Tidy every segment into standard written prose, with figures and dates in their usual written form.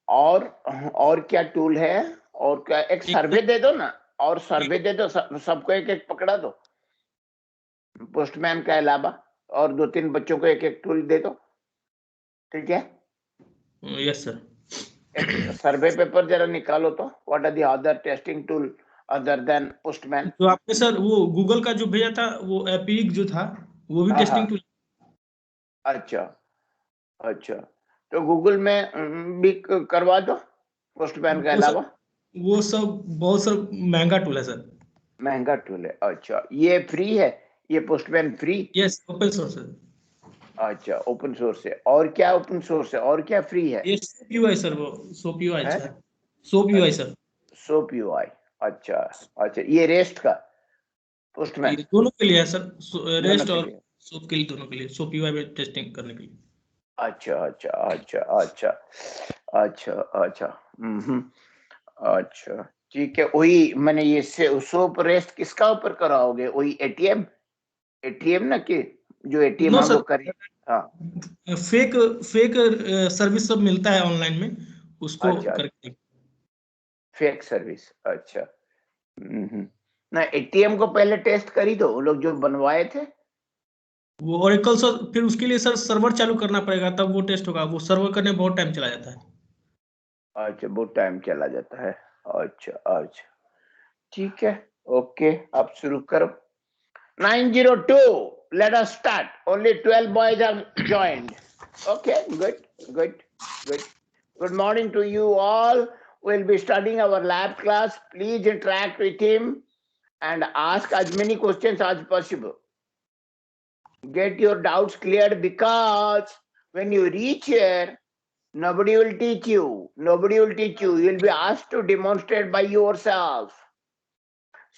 और क्या टूल है? और क्या? एक सर्वे दे दो ना, और सर्वे दे दो, सबको एक एक पकड़ा दो, पोस्टमैन के अलावा, और 2-3 बच्चों को एक एक टूल दे दो, ठीक है? Yes sir. एक सर्वे पेपर जरा निकालो तो, what are the other testing tool other than Postman? तो आपने सर वो गूगल का जो भेजा था, वो एपिक जो था, वो भी टेस्टिंग टूल? अच्छा अच्छा, तो गूगल में भी करवा दो पोस्टमैन के अलावा। वो सब बहुत सब महंगा टूल है सर। महंगा टूल है? अच्छा, ये फ्री है? ये postman free? Yes, open source है। अच्छा, ओपन सोर्स है। और क्या ओपन सोर्स है, और क्या फ्री है? ये सोप यूआई सर, वो सोप यूआई है? Sir, soap UI sir. Soap UI, अच्छा अच्छा, ये रेस्ट का पोस्टमैन? ये दोनों के लिए है सर, दोनों रेस्ट के और लिए? सोप के लिए, दोनों के लिए, सोप यूआई में टेस्टिंग करने के लिए। अच्छा अच्छा अच्छा अच्छा अच्छा अच्छा, अच्छा, ठीक है। वही मैंने ये सोप रेस्ट किसका ऊपर कराओगे? वही एटीएम? एटीएम ना, कि जो एटीएम नो हम सर, लोग करें? हाँ, फेक फेक सर्विस सब मिलता है ऑनलाइन में, उसको अच्छा, करके। फेक सर्विस, अच्छा। ना, एटीएम को पहले टेस्ट करी दो, वो लोग जो बनवाए थे। वो ओरेकल सर, फिर उसके लिए सर सर्वर चालू करना पड़ेगा, तब वो टेस्ट होगा। वो सर्वर करने में बहुत टाइम चला जाता है। अच्छा, बहुत टाइम चला जाता है। अच्छा अच्छा, ठीक है, ओके, आप शुरू करो। 902, let us start. Only 12 boys have joined. Okay, good, good, good. Good morning to you all. We'll be studying our lab class. Please interact with him and ask as many questions as possible. Get your doubts cleared, because when you reach here, nobody will teach you. Nobody will teach you. You'll be asked to demonstrate by yourself.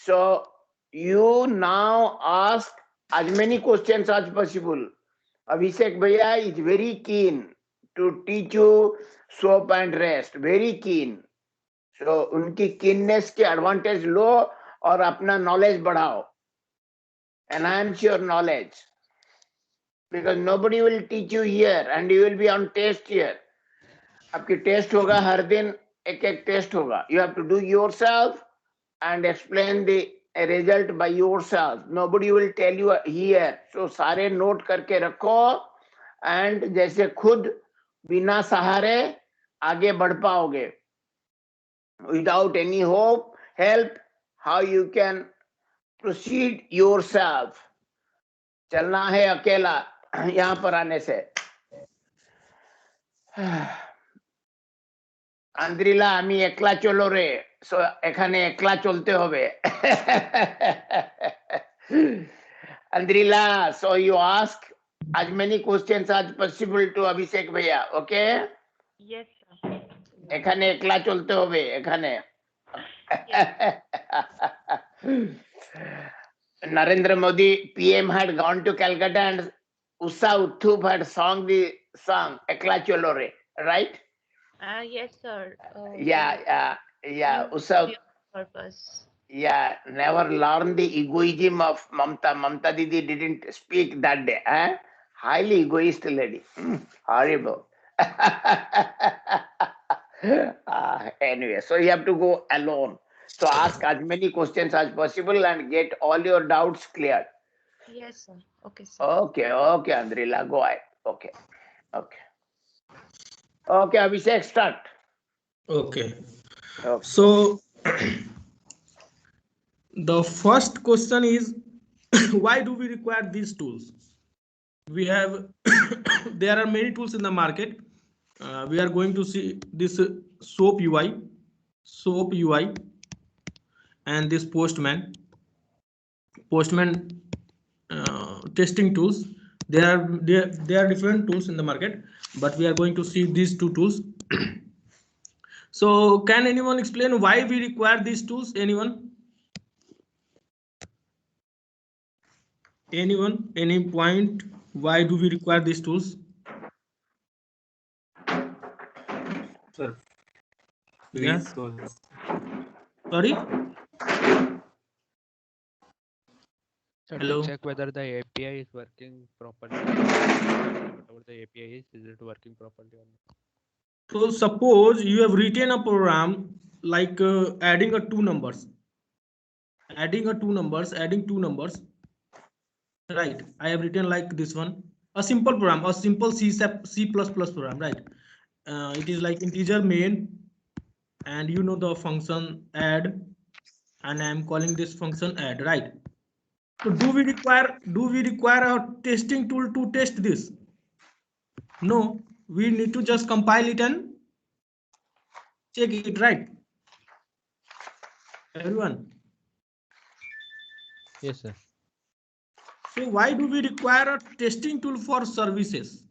So you now ask as many questions as possible. Abhishek Bhaiya is very keen to teach you soap and rest. Very keen. So उनकी keenness के advantage लो और अपना knowledge बढ़ाओ. Enhance your knowledge. Because nobody will teach you here and you will be on test here. आपकी test होगा हर दिन, एक एक टेस्ट होगा. You have to do yourself and explain the result by yourself. Nobody will tell you here. So सारे note करके रखो, and जैसे खुद बिना सहारे आगे बढ़ पाओगे. Without any hope, help, how you can proceed yourself. चलना है अकेला यहाँ पर आने से. আন্দ্রিলা, আমি একলা চলো রে, সো এখানে একলা চলতে হবে. Andrila, so you ask as many questions as possible to Abhishek Bhaiya, okay? Yes, sir. এখানে একলা চলতে হবে, এখানে. Narendra Modi, PM, had gone to Calcutta and Usha Uthup had sung the song Ekla Cholo Re, right? Yes, sir. Yeah. Usha, Purpose. yeah, never learned the egoism of Mamta. Mamta Didi didn't speak that day. Highly egoist lady. Horrible. Anyway, so you have to go alone. So ask as many questions as possible and get all your doubts cleared. Yes, sir. Okay, sir. Okay, Andrila, go ahead. Okay. Okay, Abhishek, start. Okay. So the first question is, why do we require these tools? We have there are many tools in the market. We are going to see this soap UI, and this postman testing tools. There are different tools in the market, but we are going to see these two tools. So can anyone explain why we require these tools? Anyone, any point? Why do we require these tools? Sir, Yeah. please go ahead. Sorry. So Hello. to check whether the API is working properly, whatever the API is it working properly or not? So suppose you have written a program like adding two numbers, adding two numbers. Right, I have written like this one, a simple program, a simple C++ program, right? It is like integer main, and you know the function add, and I am calling this function add, right? So do we require a testing tool to test this? No, we need to just compile it and check it, right? Everyone. Yes, sir. So why do we require a testing tool for services?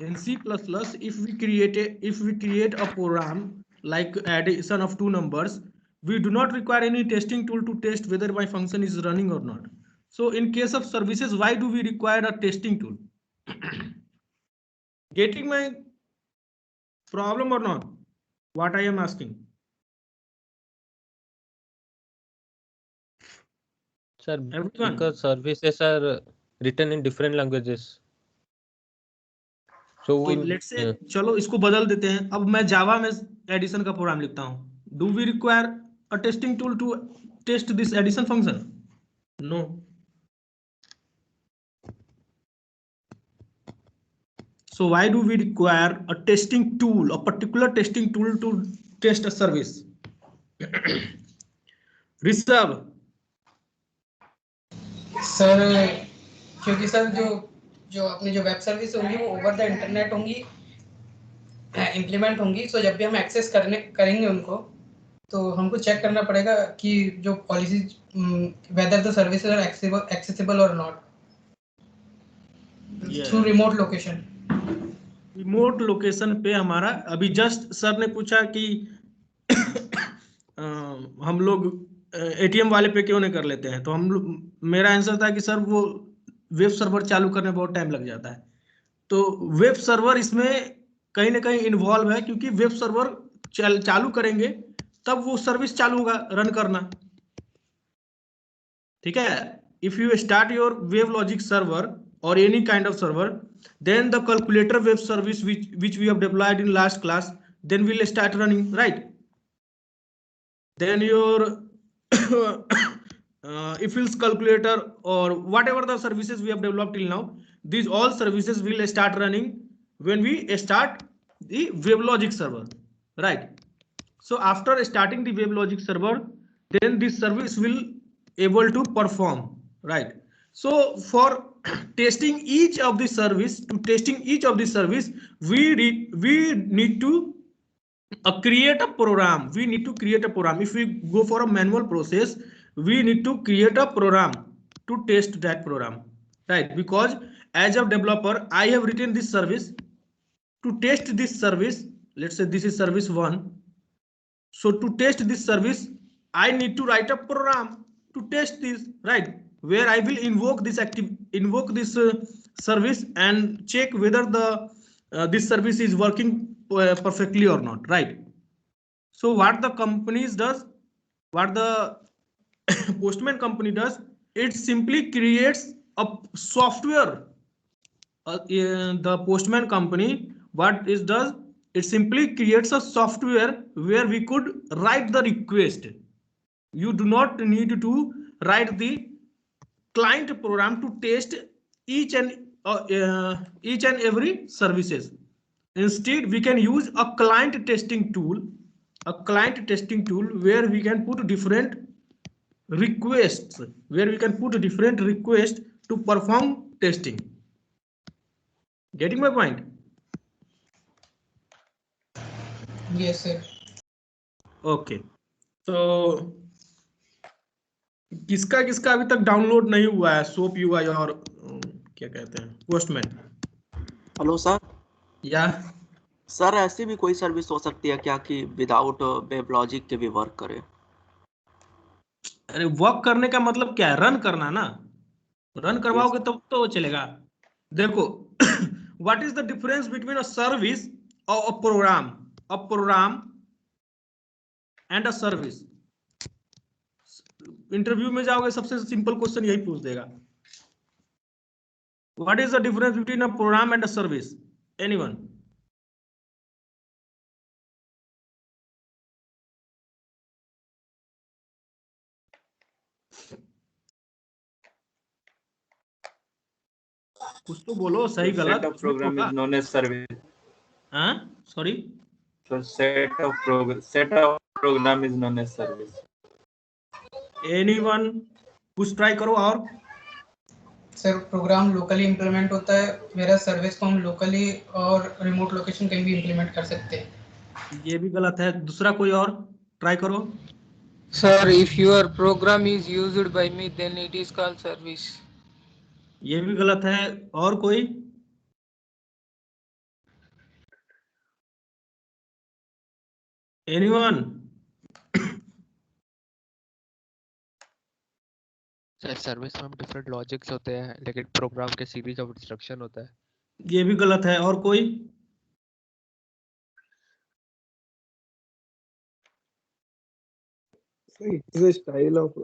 In C++, if we create a program like addition of two numbers, we do not require any testing tool to test whether my function is running or not. So in case of services, why do we require a testing tool? Getting my problem or not? What I am asking. Sir, Everyone. because services are written in different languages. So तो let's say चलो इसको बदल देते हैं. अब मैं जावा में addition का प्रोग्राम लिखता हूं. Do we require a testing tool to test this addition function? No. So why do we require a testing tool, a particular testing tool to test a service? Rishabh. Sir क्योंकि sir जो जो अपनी जो web service होंगी वो over the internet होंगी, implement होंगी. सो जब भी हम एक्सेस करेंगे उनको, तो हमको चेक करना पड़ेगा कि जो policies whether the services are accessible और not through remote location. Remote location पे हमारा अभी जस्ट सर ने पूछा कि हम लोग एटीएम वाले पे क्यों नहीं कर लेते हैं, तो हम लोग, मेरा आंसर था कि सर वो वेब सर्वर चालू करने में बहुत टाइम लग जाता है. तो वेब सर्वर इसमें कहीं ना कहीं इन्वॉल्व है, क्योंकि वेब सर्वर चालू करेंगे तब वो सर्विस चालू होगा रन करना. ठीक है. If you start your WebLogic server or any kind of server, then the calculator web service which we have deployed in last class, then will start running, right? Then your if else calculator or whatever the services we have developed till now, these all services will start running when we start the WebLogic server, right? So after starting the WebLogic server, then this service will able to perform, right? So for testing each of the service, we need to create a program. We need to create a program. If we go for a manual process, we need to create a program to test that program, right? Because as a developer, I have written this service to test this service. Let's say this is service 1. So to test this service, I need to write a program to test this, right? Where I will invoke this service and check whether the this service is working perfectly or not, right? So what the companies does, what the Postman company does, it simply creates a software. The Postman company, what it does, it simply creates a software where we could write the request. You do not need to write the client program to test each and every services. Instead, we can use a client testing tool where we can put different requests, to perform testing. Getting my point? Yes sir. Okay. So किसका अभी तक download नहीं हुआ है soap UI और क्या कहते हैं पोस्टमैन? Hello sir. या सर ऐसी भी कोई सर्विस हो सकती है क्या कि विदाउट वेब लॉजिक के भी वर्क करे? अरे वर्क करने का मतलब क्या है? रन करना ना. रन करवाओगे तब तो चलेगा. देखो what is the difference between a service और a programme and a service? Interview में जाओगे सबसे सिंपल क्वेश्चन यही पूछ देगा. What is the difference between a program and a service? Anyone? कुछ तो बोलो, सही So गलत set of कुछ भी program होगा। is known as service. हाँ, sorry. So set of program is known as service. Anyone? कुछ ट्राई करो और। सर प्रोग्राम लोकली इंप्लीमेंट होता है, मेरा सर्विस को हम लोकली और रिमोट लोकेशन कहीं भी इंप्लीमेंट कर सकते हैं। ये भी गलत है। दूसरा कोई और ट्राई करो। Sir, if your program is used by me, then it is called service. ये भी गलत है। और कोई? एनीवन? सर सर्विस में डिफरेंट लॉजिक्स होते हैं, लेकिन प्रोग्राम के सीरीज ऑफ इंस्ट्रक्शन होता है। ये भी गलत है। और कोई? It is a style of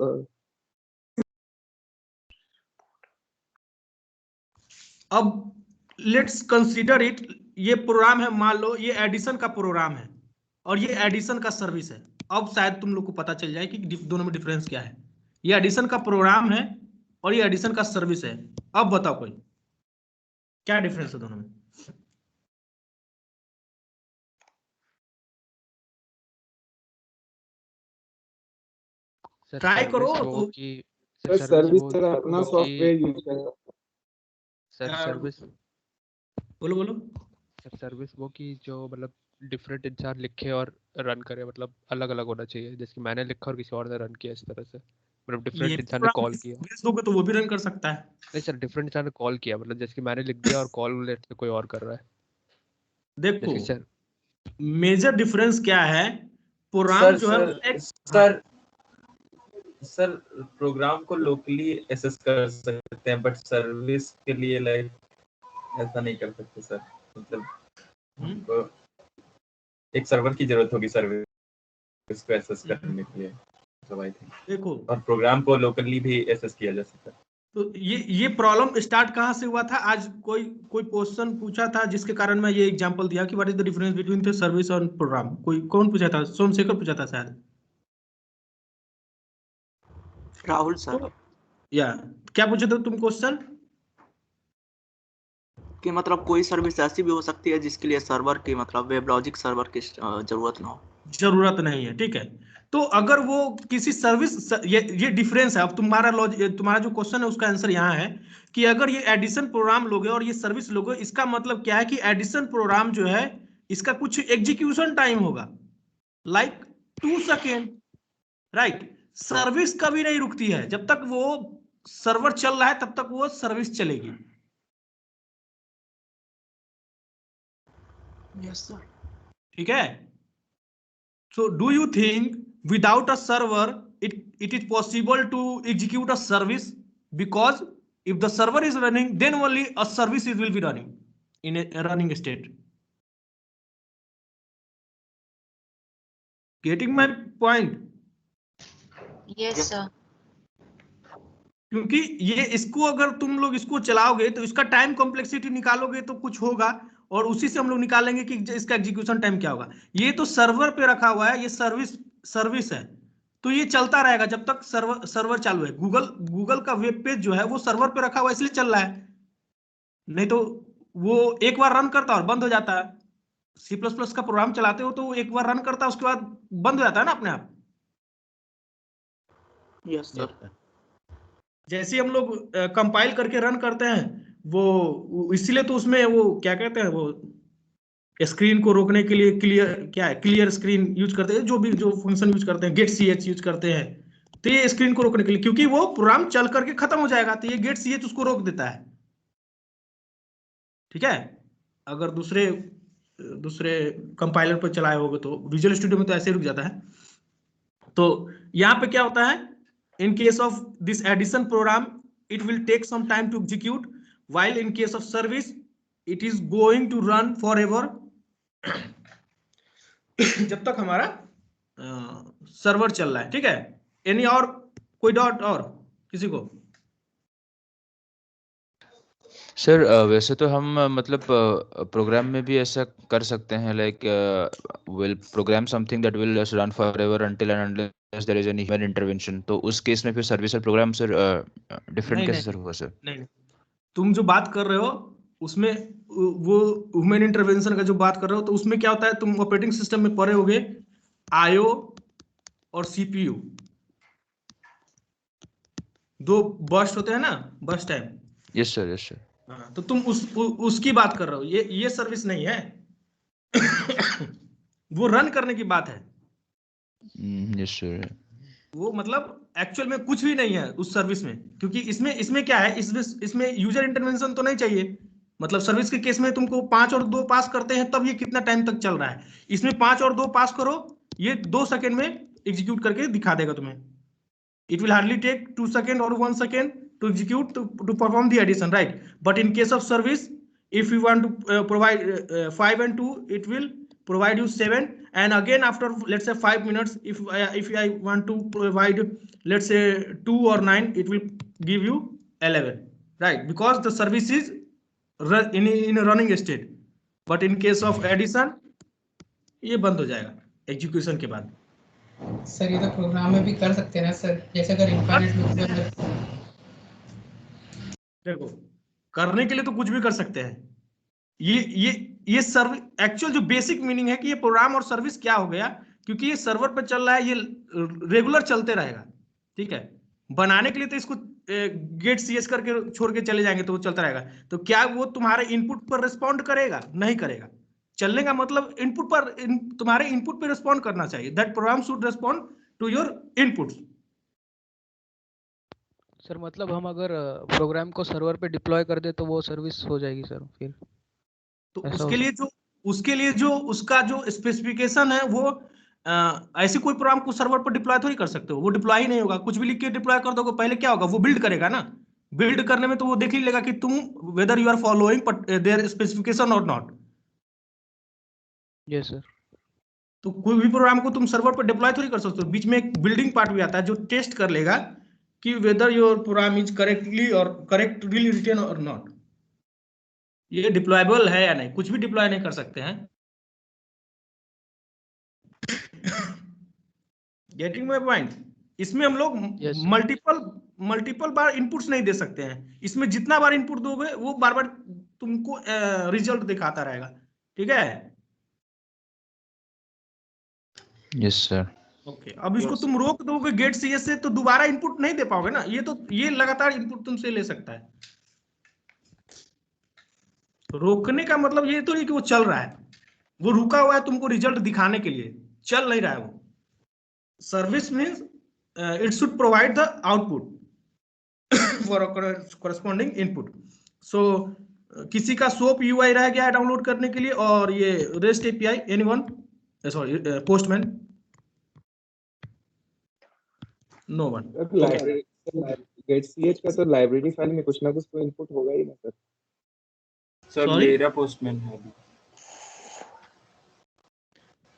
अब लेट्स कंसीडर इट, ये प्रोग्राम है, मान लो ये एडिशन का प्रोग्राम है और ये एडिशन का सर्विस है। अब शायद तुम लोग को पता चल जाए कि दोनों में डिफरेंस क्या है। ये एडिशन का प्रोग्राम है और ये एडिशन का सर्विस है। अब बताओ कोई क्या डिफरेंस है दोनों में? सर ट्राई करो सर्विस वो तो। कि सर्विस का अपना सॉफ्टवेयर यूज करेगा। सर सर्विस बोलो बोलो। सर सर्विस वो कि जो मतलब डिफरेंट इंसान लिखे और रन करे, मतलब अलग अलग होना चाहिए। जैसे कि मैंने लिखा और किसी और ने रन किया, इस तरह से मतलब डिफरेंट इंसान ने कॉल किया। भेज दोगे तो वो भी रन कर सकता है। नहीं सर, डिफरेंट इंसान ने कॉल किया, मतलब जैसे कि मैंने लिख दिया और कॉल लेट से कोई और कर रहा है। देखो जैसे कि सर मेजर डिफरेंस क्या है, प्रोग्राम जो है सर प्रोग्राम को लोकली एसेस कर सकते हैं, बट सर्विस के लिए लाइक ऐसा नहीं कर सकते सर। मतलब हमको एक सर्वर की जरूरत होगी सर्विस को एसेस करने के लिए। तो आई थिंक देखो, और प्रोग्राम को लोकली भी एसेस किया जा सकता है। तो ये प्रॉब्लम स्टार्ट कहाँ से हुआ था? आज कोई क्वेश्चन पूछा था जिसके कारण मैं ये एग्जांपल दिया कि what is the difference between the service और प्रोग्राम। कोई कौन पूछा था? सोमशेखर पूछा था शायद। राहुल सर। तो या क्या पूछे थे तुम क्वेश्चन? कि मतलब कोई सर्विस ऐसी भी हो सकती है जिसके लिए सर्वर की मतलब वेब लॉजिक सर्वर की जरूरत ना हो। जरूरत नहीं है, ठीक है। तो अगर वो किसी सर्विस, ये डिफरेंस है। अब तुम्हारा जो क्वेश्चन है उसका आंसर यहाँ है कि अगर ये एडिशन प्रोग्राम लोगे और ये सर्विस लोगे, इसका मतलब क्या है कि एडिशन प्रोग्राम जो है इसका कुछ एग्जीक्यूशन टाइम होगा, लाइक 2 सेकेंड, राइट। सर्विस कभी नहीं रुकती है, जब तक वो सर्वर चल रहा है तब तक वो सर्विस चलेगी। Yes sir. ठीक है। So do you think without a server it is possible to execute a service? Because if the server is running, then only a service will be running in a running state. Getting my point? Yes, sir. क्योंकि ये इसको अगर तुम लोग इसको चलाओगे तो इसका टाइम कॉम्प्लेक्सिटी निकालोगे तो कुछ होगा, और उसी से हम लोग निकालेंगे कि इसका एग्जीक्यूशन टाइम क्या होगा। ये तो सर्वर पे रखा हुआ है, ये सर्विस है, तो ये चलता रहेगा जब तक सर्वर चालू है। गूगल का वेब पेज जो है वो सर्वर पे रखा हुआ है इसलिए चल रहा है, नहीं तो वो एक बार रन करता है और बंद हो जाता है। C++ का प्रोग्राम चलाते हो तो एक बार रन करता है उसके बाद बंद हो जाता है ना अपने आप। Yes sir. जैसे हम लोग कंपाइल करके रन करते हैं वो इसीलिए तो उसमें वो क्या कहते हैं, वो स्क्रीन को रोकने के लिए क्लियर स्क्रीन यूज करते हैं, जो भी जो फंक्शन यूज करते हैं, गेट ch यूज करते हैं, तो ये स्क्रीन को रोकने के लिए, क्योंकि वो प्रोग्राम चल करके खत्म हो जाएगा तो ये गेट ch उसको रोक देता है। ठीक है। अगर दूसरे कंपाइलर पर चलाए होगे तो विजुअल स्टूडियो में तो ऐसे रुक जाता है। तो यहाँ पे क्या होता है, in case of this addition program it will take some time to execute, while in case of service it is going to run forever जब तक हमारा सर्वर चल रहा है। ठीक है। एनी और कोई डाउट और किसी को? सर वैसे तो हम मतलब प्रोग्राम में भी ऐसा कर सकते हैं, like will program something that will run forever until and unless there is any human intervention. तो उस केस में फिर सर्विस और प्रोग्राम सर डिफरेंट नहीं कैसे नहीं सर होगा सर? नहीं, तुम जो बात कर रहे हो उसमें वो ह्यूमन इंटरवेंशन का जो बात कर रहे हो, तो उसमें क्या होता है, तुम ऑपरेटिंग सिस्टम में पढ़े होगे आईओ और सीपीयू, दो बर्स्ट होते हैं ना, burst time. Yes sir, yes sir. हाँ, तो तुम उसकी बात कर रहे हो, ये सर्विस नहीं है। वो रन करने की बात है। Yes sir. वो मतलब एक्चुअल में कुछ भी नहीं है उस सर्विस में, क्योंकि इसमें क्या है, इसमें यूजर इंटरवेंशन तो नहीं चाहिए। मतलब सर्विस के केस में तुमको 5 और 2 पास करते हैं तब ये कितना टाइम तक चल रहा है। इसमें 5 और 2 पास करो, ये 2 सेकेंड में एग्जीक्यूट करके दिखा देगा तुम्हें। It will hardly take 2 seconds or 1 second to execute to perform the addition, right? But in case of service, if you want to provide 5 and 2, it will provide you 7. And again, after let's say 5 minutes, if I want to provide let's say 2 or 9, it will give you 11, right? Because the service is in a running state. But in case of addition, ये बंद हो जाएगा execution के बाद। Sir ये तो programme में भी कर सकते हैं ना सर, जैसे अगर इनफाइनाइट लूप में अगर देखो, करने के लिए तो कुछ भी कर सकते हैं। ये सर्विस एक्चुअल जो बेसिक मीनिंग है कि ये प्रोग्राम और सर्विस क्या हो गया, क्योंकि ये सर्वर पे चल रहा है, ये रेगुलर चलते रहेगा, ठीक है। बनाने के लिए तो इसको गेट सीएस करके छोड़ के चले जाएंगे तो वो चलता रहेगा। तो क्या वो तुम्हारे इनपुट पर रिस्पॉन्ड करेगा? नहीं करेगा। चलने का मतलब इनपुट पर तुम्हारे इनपुट पे रिस्पॉन्ड करना चाहिए। That program should respond to your inputs. Sir मतलब हम अगर प्रोग्राम को सर्वर पे डिप्लॉय कर दे तो वो सर्विस हो जाएगी सर फिर? तो ऐसा उसके लिए जो उसका जो स्पेसिफिकेशन है वो ऐसे कोई प्रोग्राम को सर्वर पर डिप्लॉय थोड़ी कर सकते हो। वो डिप्लॉय ही नहीं होगा। कुछ भी लिख के डिप्लॉय कर दोगे, पहले क्या होगा, वो बिल्ड करेगा ना। बिल्ड करने में तो वो देख ही लेगा कि तुम whether you are following their specification और नॉट। Yes sir. तो कोई भी प्रोग्राम को तुम सर्वर पर डिप्लॉय थोड़ी कर सकते हो। बीच में एक बिल्डिंग पार्ट भी आता है जो टेस्ट कर लेगा कि whether your program is correctly written और नॉट, ये डिप्लॉयबल है या नहीं। कुछ भी डिप्लॉय नहीं कर सकते हैं। Getting my point? इसमें हम लोग मल्टीपल बार इनपुट्स नहीं दे सकते हैं। इसमें जितना बार इनपुट दोगे वो बार बार तुमको रिजल्ट दिखाता रहेगा, ठीक है। Yes sir. ओके, अब इसको तुम रोक दोगे गेट सीएस से तो दोबारा इनपुट नहीं दे पाओगे ना। ये लगातार इनपुट तुमसे ले सकता है। रोकने का मतलब ये तो नहीं कि वो चल रहा है, वो रुका हुआ है तुमको रिजल्ट दिखाने के लिए, चल नहीं रहा है वो। Service means it should provide the output for corresponding input. So किसी का सोप यूआई रह गया है डाउनलोड करने के लिए, और ये rest API, anyone? Sorry, Postman? No one. Get सीएच का सर लाइब्रेरी फाइल में कुछ ना कुछ तो इनपुट होगा ही ना सर। सर मेरा पोस्टमैन है अभी।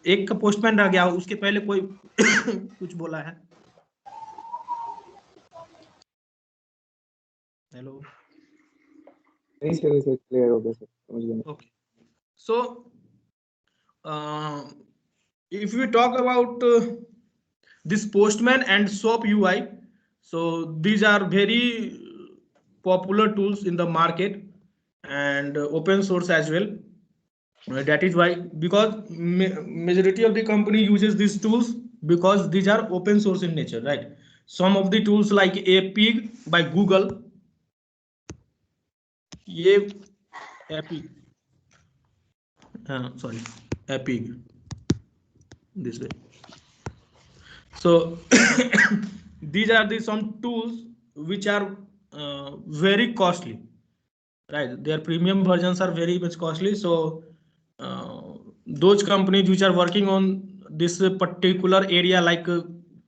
एक का पोस्टमैन रह गया, उसके पहले कोई कुछ बोला है? हेलो? नहीं सर, इसे क्लियर हो गया सर, समझ गया। Okay, so if we talk about this postman and SOAP UI, so these are very popular tools in the market and open source as well. That is why, because majority of the company uses these tools because these are open source in nature, right? Some of the tools like APIG by Google, APIG this way. So these are the some tools which are very costly, right? Their premium versions are very much costly. So those companies which are working on this particular area, like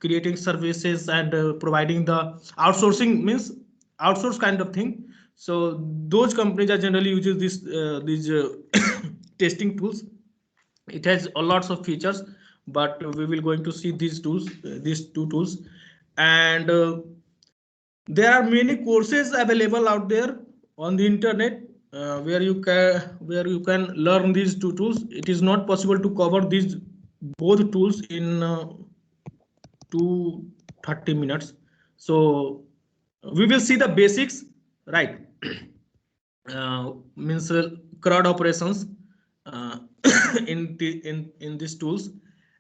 creating services and providing the outsourcing, means outsource kind of thing. So those companies are generally using these testing tools. It has a lots of features, but we will going to see these tools, these two tools. And there are many courses available out there on the internet where you can learn these two tools. It is not possible to cover these both tools in 230 minutes. So we will see the basics, right? Means CRUD operations in these tools,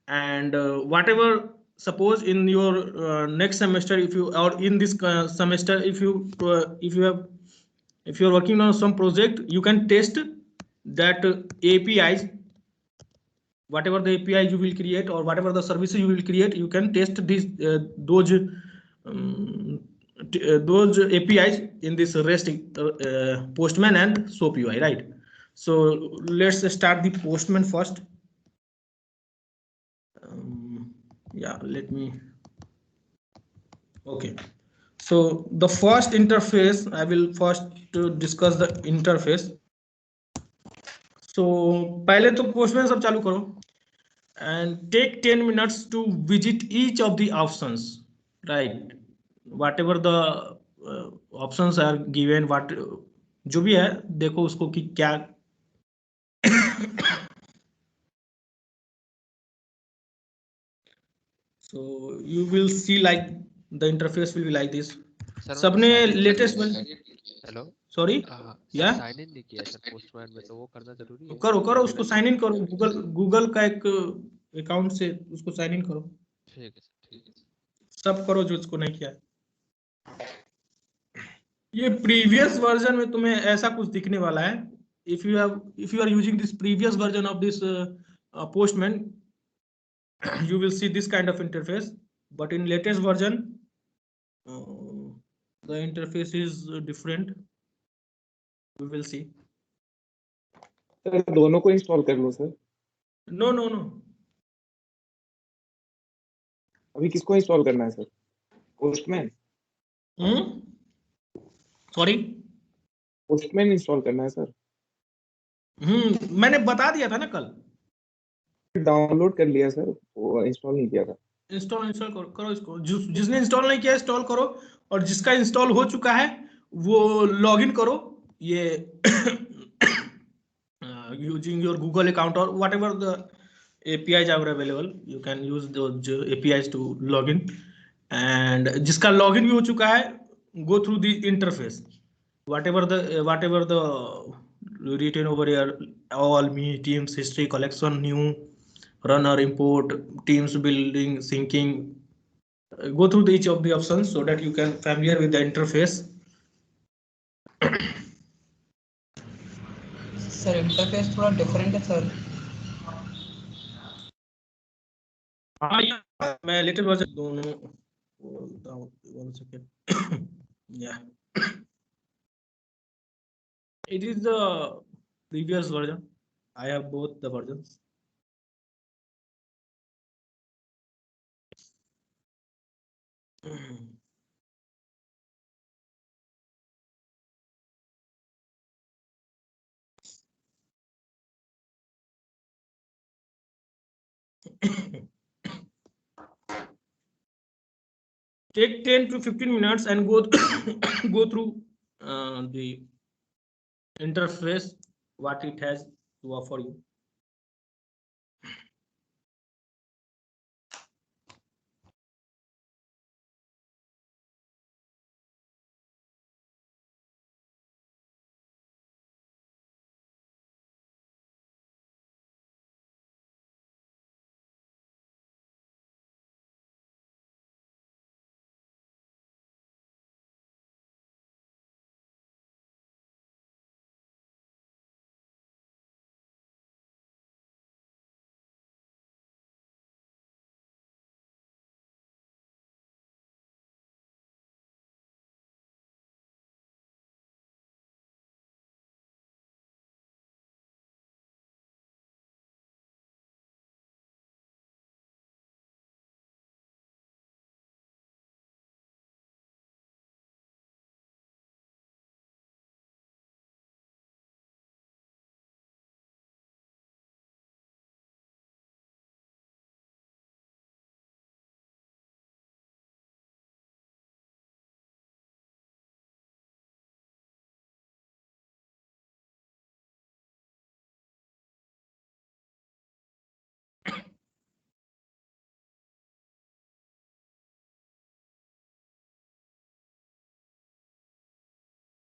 and whatever, suppose in your next semester, if you, or in this semester, if you are working on some project, you can test that APIs, whatever the API you will create or whatever the services you will create, you can test these those APIs in this REST Postman and SOAP UI, right? So let's start the Postman first. Yeah, let me. Okay. So the first interface, I will first discuss the interface. So पहले तो Postman सब चालू करो and take 10 minutes to visit each of the options, right? Whatever the options are given, what जो भी है देखो उसको कि क्या so you will see like the interface will be like this. सबने लेटेस्ट हेलो सॉरी या साइन इन नहीं किया सर पोस्टमैन में, तो वो करना जरूरी है? करो करो उसको साइन इन करो, गूगल का एक अकाउंट से उसको साइन इन करो। ठीक है सर, ठीक है। सब करो जो उसको नहीं किया। ये प्रीवियस वर्जन में तुम्हें ऐसा कुछ दिखने वाला है। if you are using this previous version of this Postman, you will see this kind of interface, but in latest version the interface is different. We will see. Sir दोनों को install कर लो सर। नो नो नो, अभी किसको install करना है sir? Postman? Sorry, postman install करना है sir. मैंने बता दिया था ना कल। डाउनलोड कर लिया सर, वो इंस्टॉल नहीं किया था। इंस्टॉल करो इसको, जिसने इंस्टॉल नहीं किया इंस्टॉल करो, और जिसका इंस्टॉल हो चुका है वो लॉगिन करो ये using your Google account or whatever the APIs are available, you can use those APIs to log in. And जिसका login भी हो चुका है, go through the interface, whatever the written over here, all me teams, history, collection, new, runner, import, teams, building, syncing. Go through each of the options so that you can familiar with the interface. Sir interface थोड़ा different है sir. हाँ, मैं little version दोनों बोलता हूँ, 1 second. Yeah, it is the previous version. I have both the versions. Take 10 to 15 minutes and go go through the interface, what it has to offer you.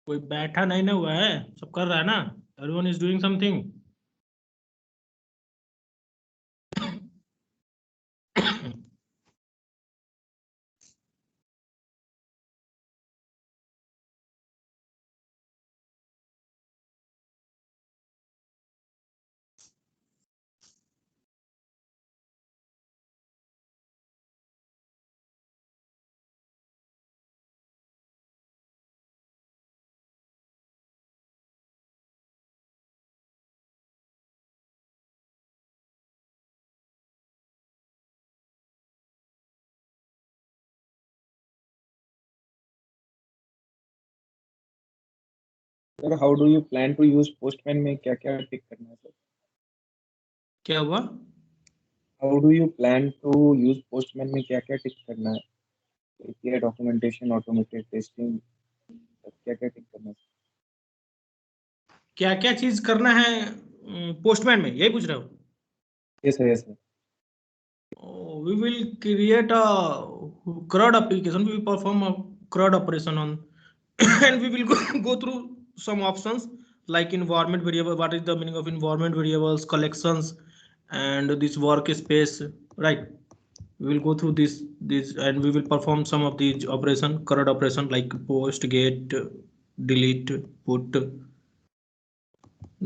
कोई बैठा नहीं ना हुआ है, सब कर रहा है ना, everyone is doing something. Sir how do you plan to use Postman में क्या क्या टिक करना है सर? क्या हुआ? How do you plan to use Postman में क्या क्या टिक करना है? एपीआई डॉक्यूमेंटेशन, ऑटोमेटेड टेस्टिंग, क्या क्या टिक करना है? क्या क्या चीज करना है पोस्टमैन में, यही पूछ रहे हो? Yes sir, yes sir. We will create a CRUD application. We will perform a CRUD operation on, and we will go through some options like environment variable. What is the meaning of environment variables, collections, and this workspace, right? We will go through this, and we will perform some of these operation, CRUD operation like post, get, delete, put,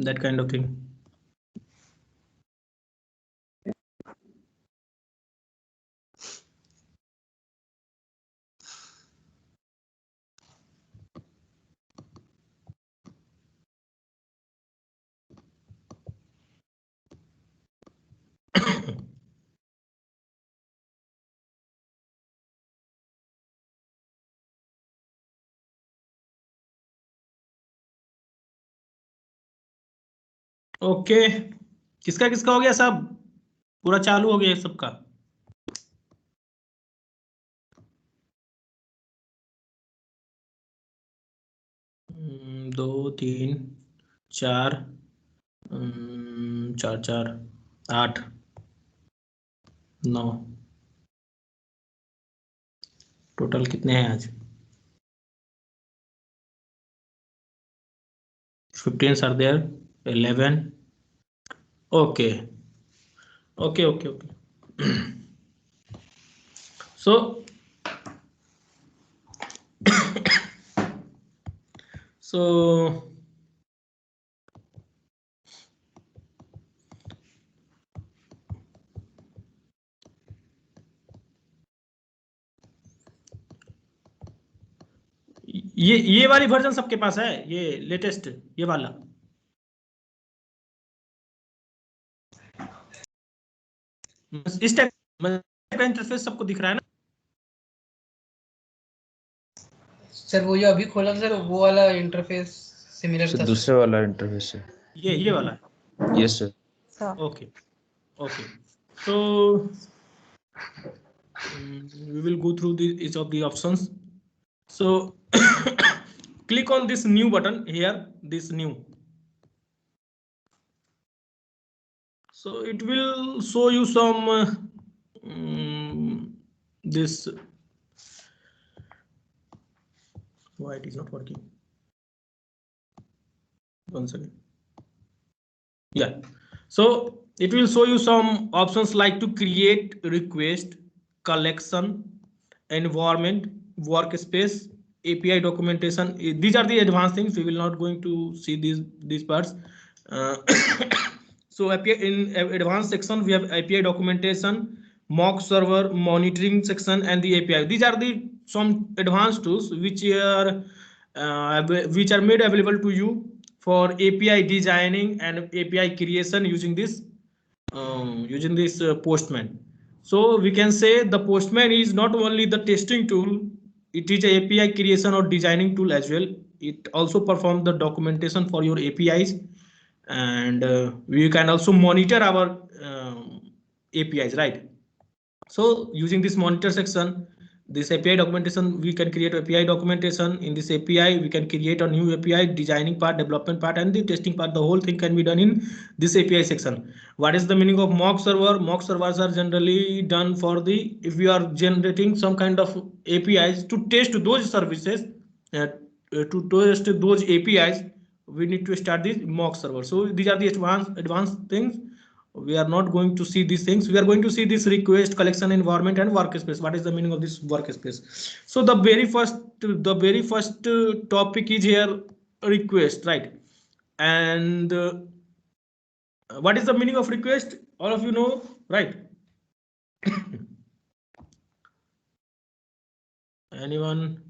that kind of thing. Okay, किसका किसका हो गया सब? पूरा चालू हो गया सबका? 2 3 4 4 4 8 9, टोटल कितने हैं आज? 15 are there, 11. Okay, okay, okay, okay. So ये वाली वर्जन सबके पास है, ये लेटेस्ट, ये वाला? इस टाइप का इंटरफेस सबको दिख रहा है ना? सर वो जो अभी खोला सर, वो वाला इंटरफेस सिमिलर था। दूसरे वाला इंटरफेस है ये वाला? Yes sir. Okay, okay. So we will go through each of the options. So click on this new button here, this new. So it will show you some this. Why it is not working? One second. Yeah. So it will show you some options like to create request, collection, environment, workspace, API documentation. These are the advanced things. We will not going to see these parts. So API in advanced section we have API documentation, mock server, monitoring section, and the API. These are the some advanced tools which are made available to you for API designing and API creation using this Postman. So we can say the Postman is not only the testing tool, it is a API creation or designing tool as well. It also performs the documentation for your APIs, and we can also monitor our APIs, right? So using this monitor section, this API documentation, we can create API documentation. In this API, we can create a new API, designing part, development part, and the testing part. The whole thing can be done in this API section. What is the meaning of mock server? Mock servers are generally done for if we are generating some kind of APIs to test those services to test those APIs, we need to start this mock server. So these are the advanced things. We are not going to see these things. We are going to see this request collection environment and workspace. What is the meaning of this workspace? So the very first topic is here request, right? And what is the meaning of request? All of you know, right? Anyone?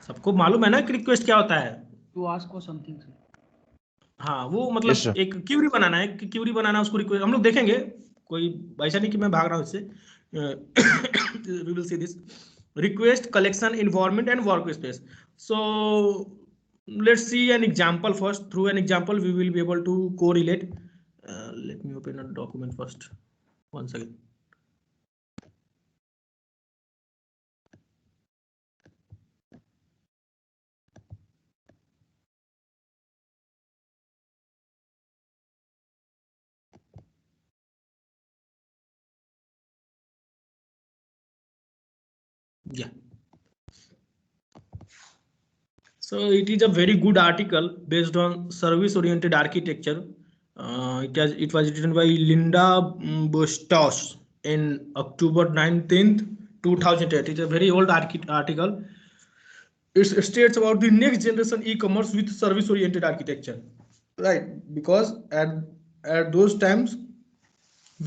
सबको मालूम है ना कि request क्या होता है? To ask for something. हाँ, वो मतलब Yes, sir. एक क्यूरी बनाना है, कि क्यूरी बनाना उसको रिक्वेस्ट हम लोग देखेंगे, कोई ऐसा नहीं कि मैं भाग रहा हूँ इससे. We will see this request collection environment and workspace. So let's see an example first. Through an example we will be able to correlate. Let me open a document first. One second. Yeah. So it is a very good article based on service-oriented architecture. It was written by Linda Bustos in October 19th, 2008. It's a very old article. It states about the next generation e-commerce with service-oriented architecture, right? Because at those times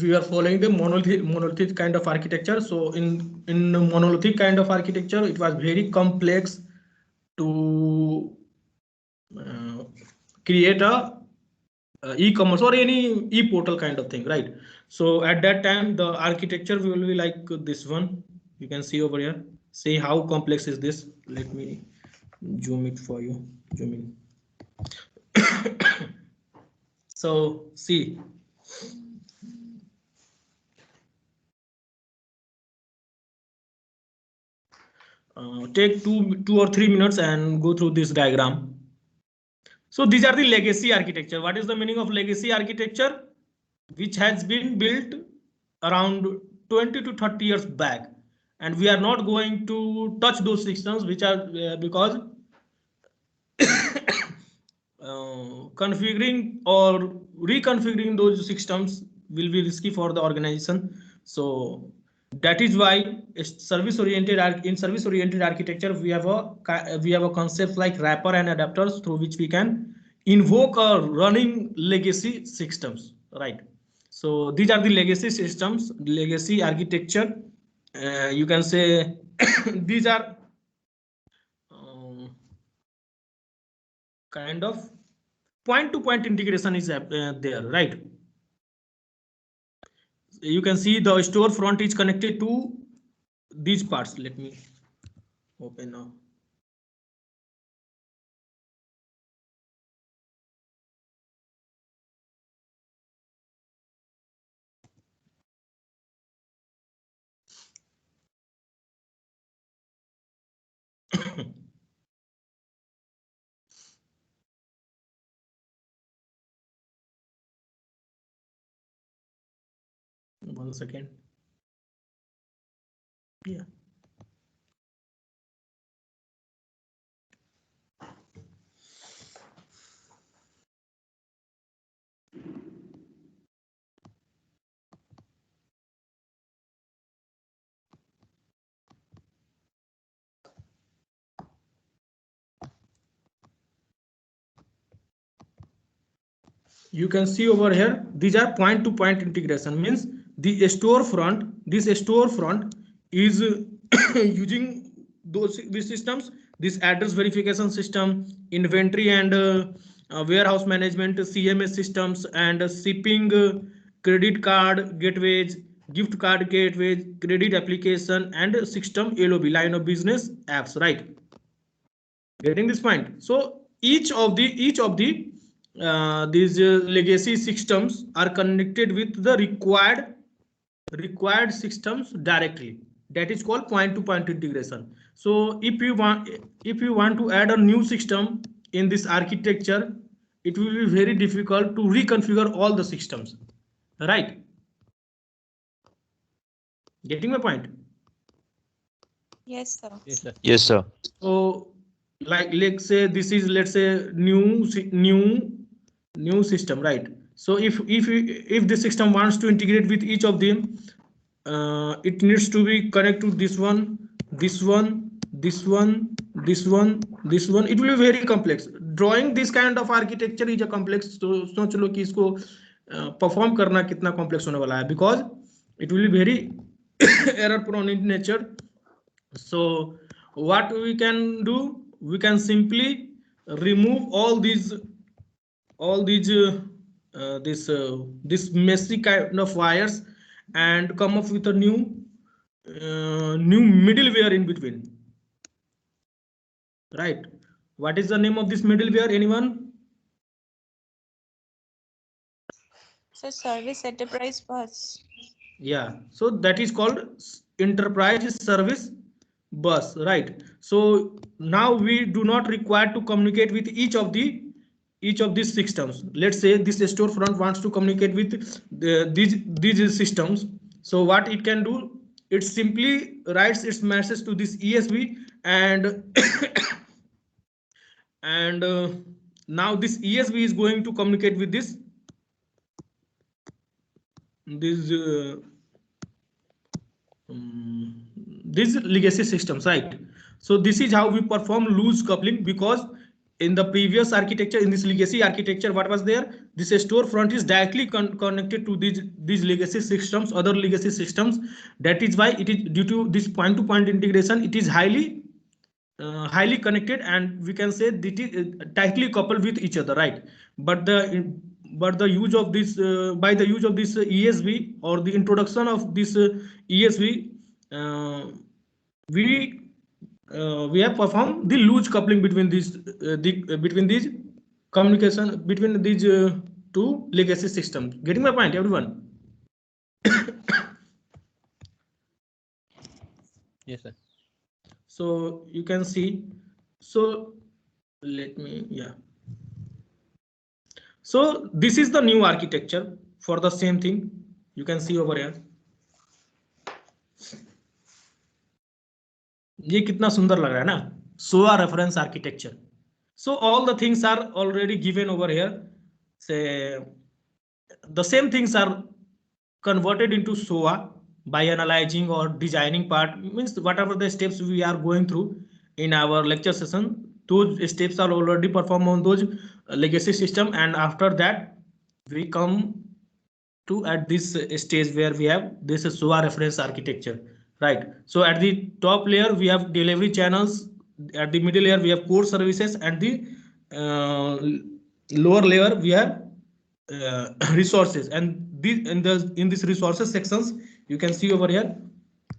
we are following the monolithic kind of architecture. So in the monolithic kind of architecture, it was very complex to create a e-commerce or any e-portal kind of thing, right? So at that time the architecture will be like this one. You can see over here. See how complex is this. Let me zoom it for you. Zoom in. So see. Take two or 3 minutes and go through this diagram. So these are the legacy architecture. What is the meaning of legacy architecture? Which has been built around 20 to 30 years back, and we are not going to touch those systems which are because configuring or reconfiguring those systems will be risky for the organization. So that is why service oriented architecture we have a concept like wrapper and adapters through which we can invoke a running legacy systems, right? So these are the legacy systems, legacy architecture. You can say these are kind of point-to-point integration is there, right? You can see the storefront is connected to these parts. Let me open now. One second. Yeah. You can see over here, these are point-to-point integration, means the storefront, this storefront is using these systems, this address verification system, inventory and warehouse management, CMS systems, and shipping, credit card gateways, gift card gateways, credit application, and system LOB, line of business apps, right? Getting this point? So each of the these legacy systems are connected with the required systems directly. That is called point-to-point integration. So if you want to add a new system in this architecture, it will be very difficult to reconfigure all the systems, right? Getting my point? Yes, sir. Yes, sir. So, like, let's say this is, let's say, new system, right? So if the system wants to integrate with each of them, it needs to be connect to this one, this one, this one, this one, this one. It will be very complex. Drawing this kind of architecture is a complex. तो सोच लो कि इसको perform करना कितना complex होने वाला है, because it will be very error prone in nature. So what we can do, we can simply remove all these this messy kind of wires and come up with a new middleware in between, right? What is the name of this middleware? Anyone? So service enterprise bus. Yeah, so that is called enterprise service bus, right? So now we do not require to communicate with each of these systems. Let's say this storefront wants to communicate with these systems. So what it can do, it simply writes its message to this ESB, and and now this ESB is going to communicate with this these legacy systems, right? So this is how we perform loose coupling, because in the previous architecture, in this legacy architecture, what was there? This storefront is directly connected to these legacy systems, other legacy systems. That is why it is, due to this point-to-point integration, it is highly connected, and we can say that it is tightly coupled with each other, right? But the use of this by the use of this ESB, or the introduction of this ESB, we have performed the loose coupling between these communication between these two legacy systems. Getting my point, everyone? Yes, sir. So you can see. So let me, yeah. So this is the new architecture for the same thing. You can see over here. ये कितना सुंदर लग रहा है ना, SOA reference architecture. So all the things are already given over here. Say the same things are converted into SOA by analyzing or designing part, means whatever the steps we are going through in our lecture session, those steps are already performed on those legacy system, and after that we come to at this stage where we have this SOA reference architecture, right? So at the top layer we have delivery channels, at the middle layer we have core services, and the lower layer we have resources. And in this resources sections, you can see over here,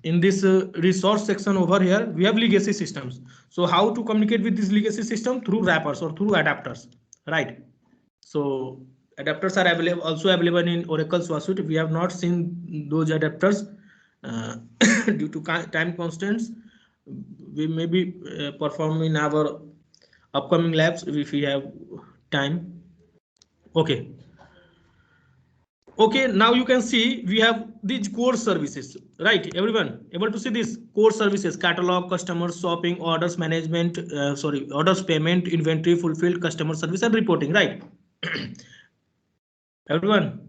in this resource section over here, we have legacy systems. So how to communicate with this legacy system? Through wrappers or through adapters, right? So adapters are also available in Oracle SOA Suite. We have not seen those adapters due to time constraints. We may be perform in our upcoming labs if we have time. Okay. Okay, now you can see we have these core services, right? Everyone able to see this core services: catalog, customers, shopping, orders management, orders payment, inventory fulfilled, customer service, and reporting, right? Everyone?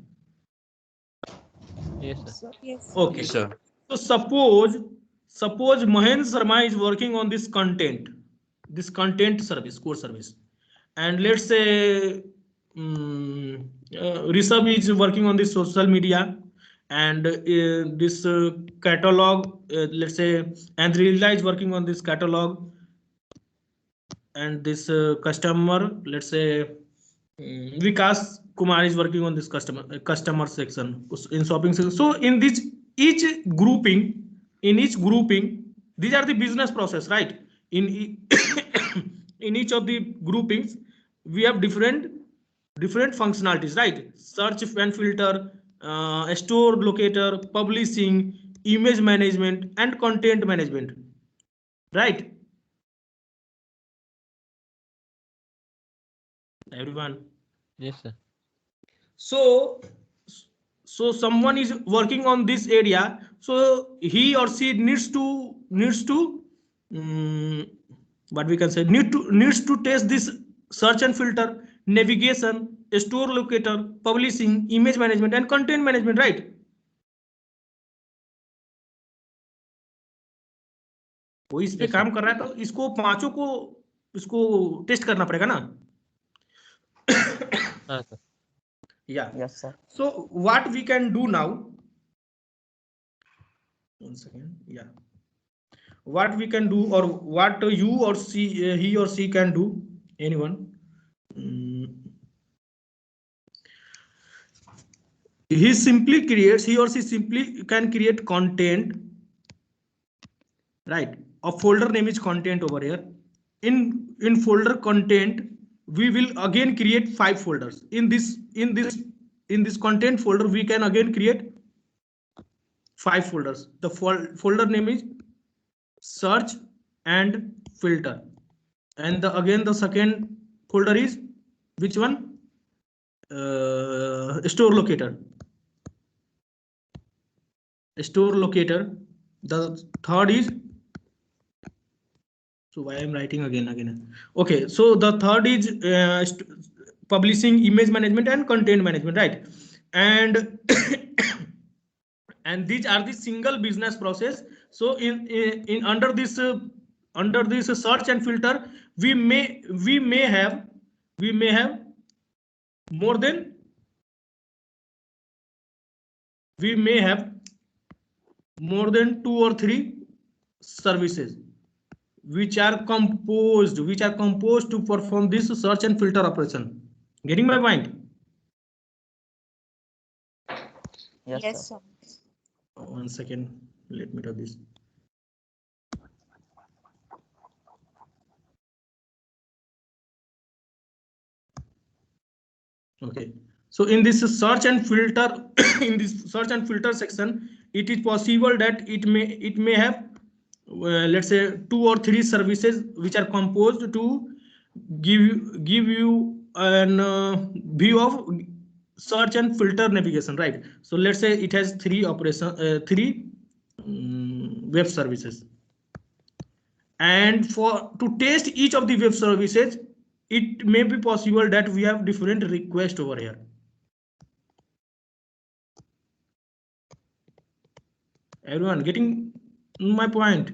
Yes, sir. Yes. Okay. Yes, sir. So suppose Mahendra Sharma is working on this content service, core service, and let's say Rishabh is working on this social media, and this catalog, let's say Andrila is working on this catalog, and this customer, let's say Vikas Kumar is working on this customer section in shopping section. So in this each grouping, these are the business process, right? In in each of the groupings, we have different functionalities, right? Search and filter, store locator, publishing, image management, and content management, right? Everyone? Yes, sir. So someone is working on this area. So he or she needs to what we can say, needs to test this search and filter, navigation, store locator, publishing, image management, and content management, right? वो इस पे काम कर रहा है तो इसको पांचों को इसको टेस्ट करना पड़ेगा ना. हाँ sir. Yeah. Yes, sir. So what we can do now? One second. Yeah. What we can do, or what you or she, he or she can do, anyone. He or she simply can create content, right? A folder name is content over here. In folder content, we will again create 5 folders. In this content folder, we can again create 5 folders. The folder name is search and filter, and again the second folder is which one? Store locator. The third is, so why I'm writing again. Okay, so the third is publishing, image management, and content management, right? And and these are the single business process. So in under this search and filter, we may have more than, more than 2 or 3 services which are composed to perform this search and filter operation. Getting my point? Yes, sir. One second, let me do this. Okay, so in this search and filter section, it is possible that it may have let's say 2 or 3 services which are composed to give you an view of search and filter navigation, right? So let's say it has 3 web services, and to test each of the web services, it may be possible that we have different requests over here. Everyone getting my point?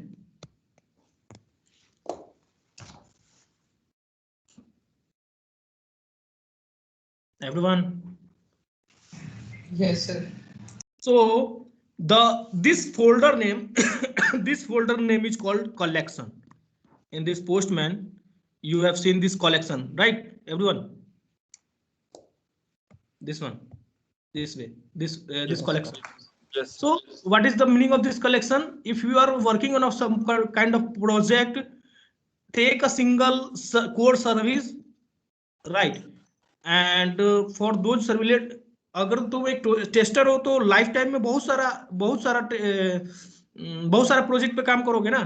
Everyone? Yes, sir. So this folder name is called collection. In this Postman, you have seen this collection, right? Everyone? This one, this way, this collection. Yes. So what is the meaning of this collection? If you are working on some kind of project, take a single core service, right? And for those service, अगर तुम एक tester हो तो life time में बहुत सारा project पे काम करोगे ना.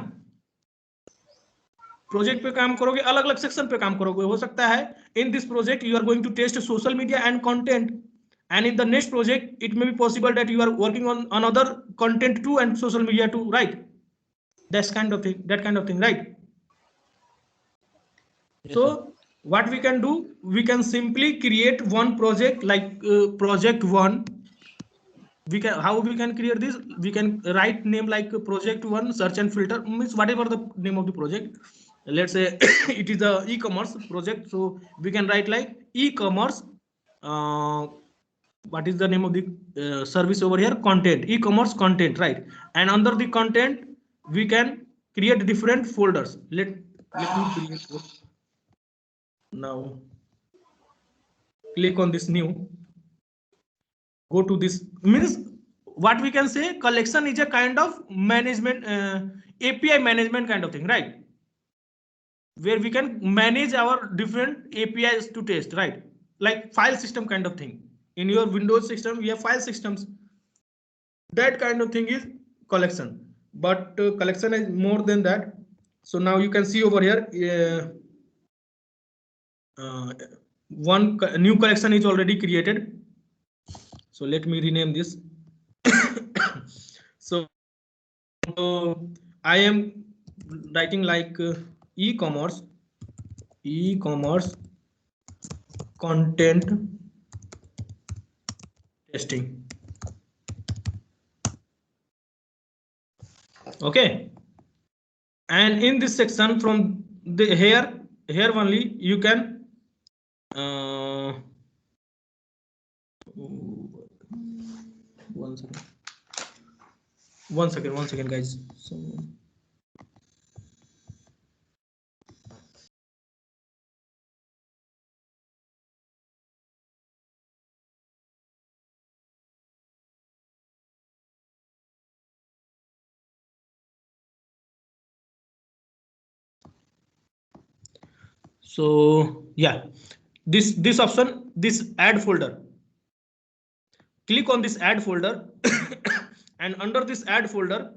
प्रोजेक्ट पे काम करोगे, अलग अलग सेक्शन पे काम करोगे. हो सकता है in this project you are going to test social media and content, and in the next project it may be possible that you are working on another content too and social media too, right? That kind of thing, right? Yes, so sir. What we can do, we can simply create one project like project 1. How we can create this? We can write name like project 1 search and filter, means whatever the name of the project. Let's say it is a e-commerce project, so we can write like e-commerce. What is the name of the service over here? Content, e-commerce content, right? And under the content we can create different folders. Let me create. Now click on this new, go to this, means what we can say, collection is a kind of management, API management kind of thing, right? Where we can manage our different APIs to test, right? Like file system kind of thing. In your Windows system, we have file systems. That kind of thing is collection, but collection is more than that. So now you can see over here, one new collection is already created. So let me rename this So I am writing like e-commerce content testing. Okay, and in this section from the here only you can one second guys. So yeah, this option, this add folder, click on this add folder and under this add folder,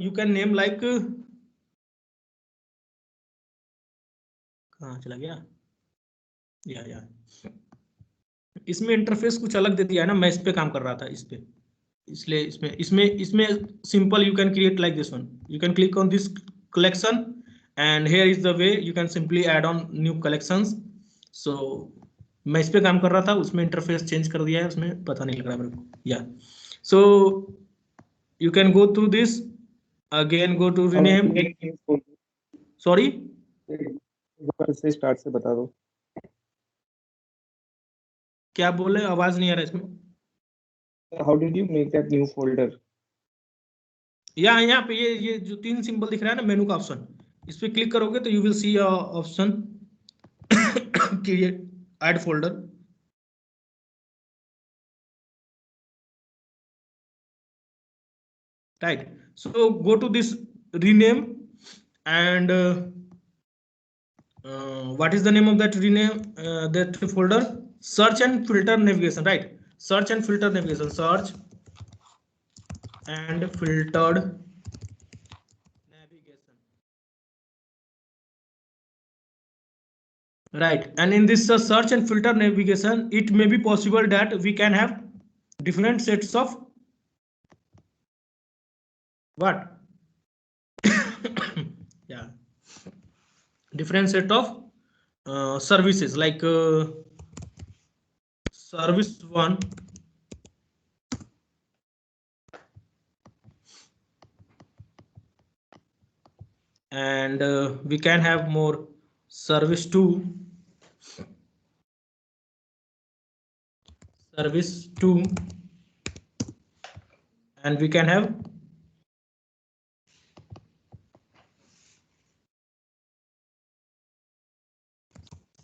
you can name like कहाँ चला गया, या इसमें interface कुछ अलग दे दिया है ना, मैं इस पे काम कर रहा था इस पे, इसलिए इसमें simple you can create like this one, you can click on this collection and here is the way you can simply add on new collections. So मैं इस पे काम कर रहा था, उसमें इंटरफेस चेंज कर दिया है, उसमें पता नहीं लग रहा मेरे को, या so you can go through this again, go to rename. Sorry, से स्टार्ट से बता दो, क्या बोले, आवाज नहीं आ रहा इसमें. How did you make that new folder? यहाँ पे ये जो 3 सिंबल दिख रहा है ना, मेनू का ऑप्शन, इस पे क्लिक करोगे तो you will see option create add folder. Right, so go to this rename and what is the name of that rename, that folder? Search and filter navigation, right? Search and filter navigation, search and filtered navigation, right? And in this search and filter navigation, it may be possible that we can have different sets of what yeah, different set of services like service 1, and we can have more service 2, and we can have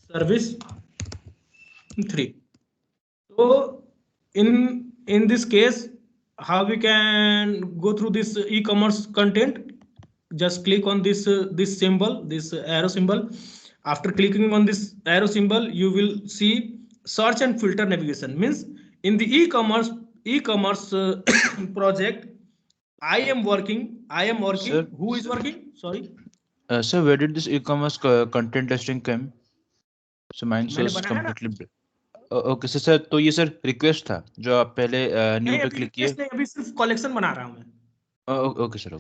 service 3. So in this case, how we can go through this e-commerce content? Just click on this symbol, this arrow symbol. After clicking on this arrow symbol, you will see search and filter navigation. Means in the e-commerce project I am working. Sir, who is working? Sorry, sir, where did this e-commerce content testing come? So mine was completely okay sir. तो ये sir request था जो आप पहले new पे click किए. अभी सिर्फ कलेक्शन बना रहा हूं मैं. Okay sir.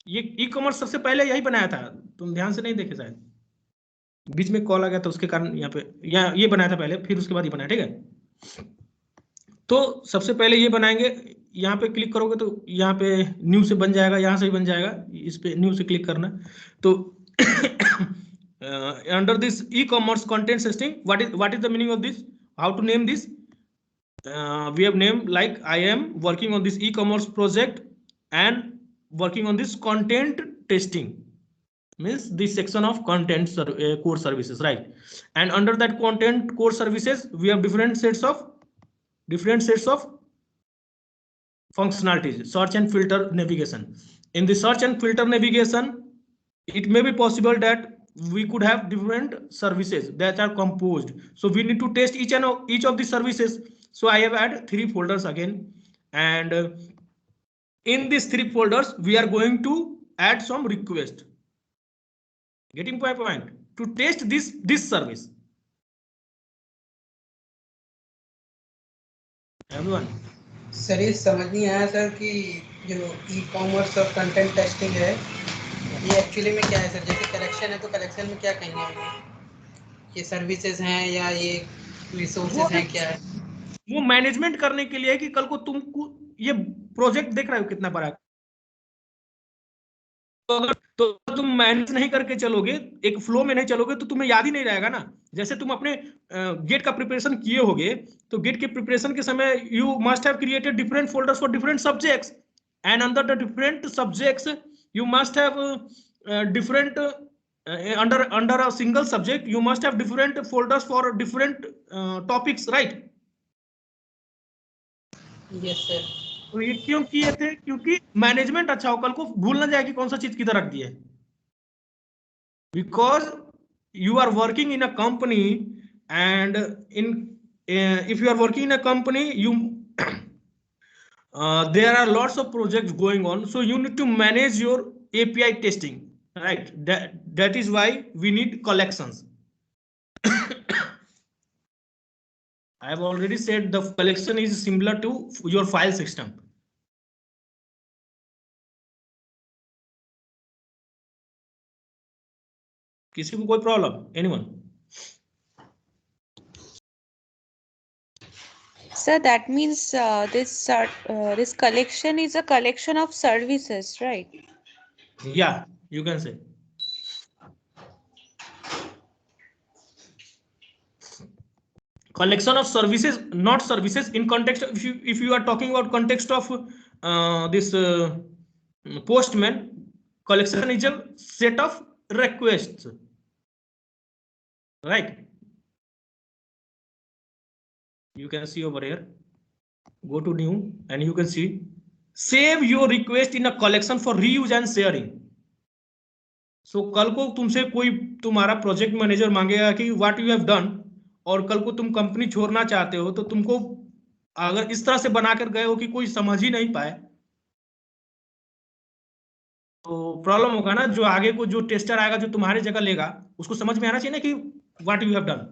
ये ई-कॉमर्स सबसे पहले यही बनाया था, तुम ध्यान से नहीं देखे शायद, बीच में कॉल आ गया था उसके कारण यहाँ पे ये बनाया था पहले, फिर उसके बाद ये बनाया. ठीक है, तो सबसे पहले ये बनाएंगे. यहाँ पे क्लिक करोगे तो यहाँ पे न्यू से बन जाएगा, यहाँ से भी बन जाएगा, इस पे न्यू से क्लिक करना. तो under this e-commerce content testing, what is the meaning of this? How to name this? We have named like I am working on this e-commerce project and working on this content testing, means this section of content core services, right? And under that content core services, we have different sets of functionalities. Search and filter navigation. In the search and filter navigation, it may be possible that we could have different services that are composed, so we need to test each of the services. So I have added 3 folders again, and in these 3 folders we are going to add some request. Getting my point? To test this service, everyone? Sir ये समझ नहीं आया sir कि जो e commerce और content testing है ये actually में क्या है सर? जैसे कलेक्शन है तो कलेक्शन में क्या कहेंगे हम? ये सर्विसेज हैं या ये रिसोर्सेज हैं, क्या है? वो मैनेजमेंट करने के लिए है कि कल को तुमको ये प्रोजेक्ट देख रहे हो कितना बड़ा है, तो तुम मैनेज नहीं करके चलोगे, एक फ्लो में नहीं चलोगे तो तुम्हें याद ही नहीं रहेगा ना। जैसे तुम अपने गेट का प्रिपरेशन किए होगे तो गेट के प्रिपरेशन के समय you must have created different folders for different subjects and under the different subjects you must have different under a single subject you must have different folders for different topics, right? Yes sir. तो ये क्यों किए थे? क्योंकि management अच्छा हो, कल को भूल ना जाए कि कौन सा चीज किधर रख दिया है। Because you are working in a company and in if you are working in a company you there are lots of projects going on, so you need to manage your API testing, right? That is why we need collections. I have already said the collection is similar to your file system. किसी को कोई problem? Anyone? Sir, that means this collection is a collection of services, right? Yeah, you can say. Collection of services, not services in context. If you are talking about context of this postman, collection is a set of requests, right? You can see over here, go to new and you can see save your request in a collection for reuse and sharing. So कल को तुमसे कोई तुम्हारा project manager मांगेगा कि what you have done, और कल को तुम कंपनी छोड़ना चाहते हो, तो तुमको अगर इस तरह से बनाकर गए हो कि कोई समझ ही नहीं पाए तो प्रॉब्लम होगा ना। जो आगे को जो टेस्टर आएगा जो तुम्हारी जगह लेगा उसको समझ में आना चाहिए ना कि what you have done.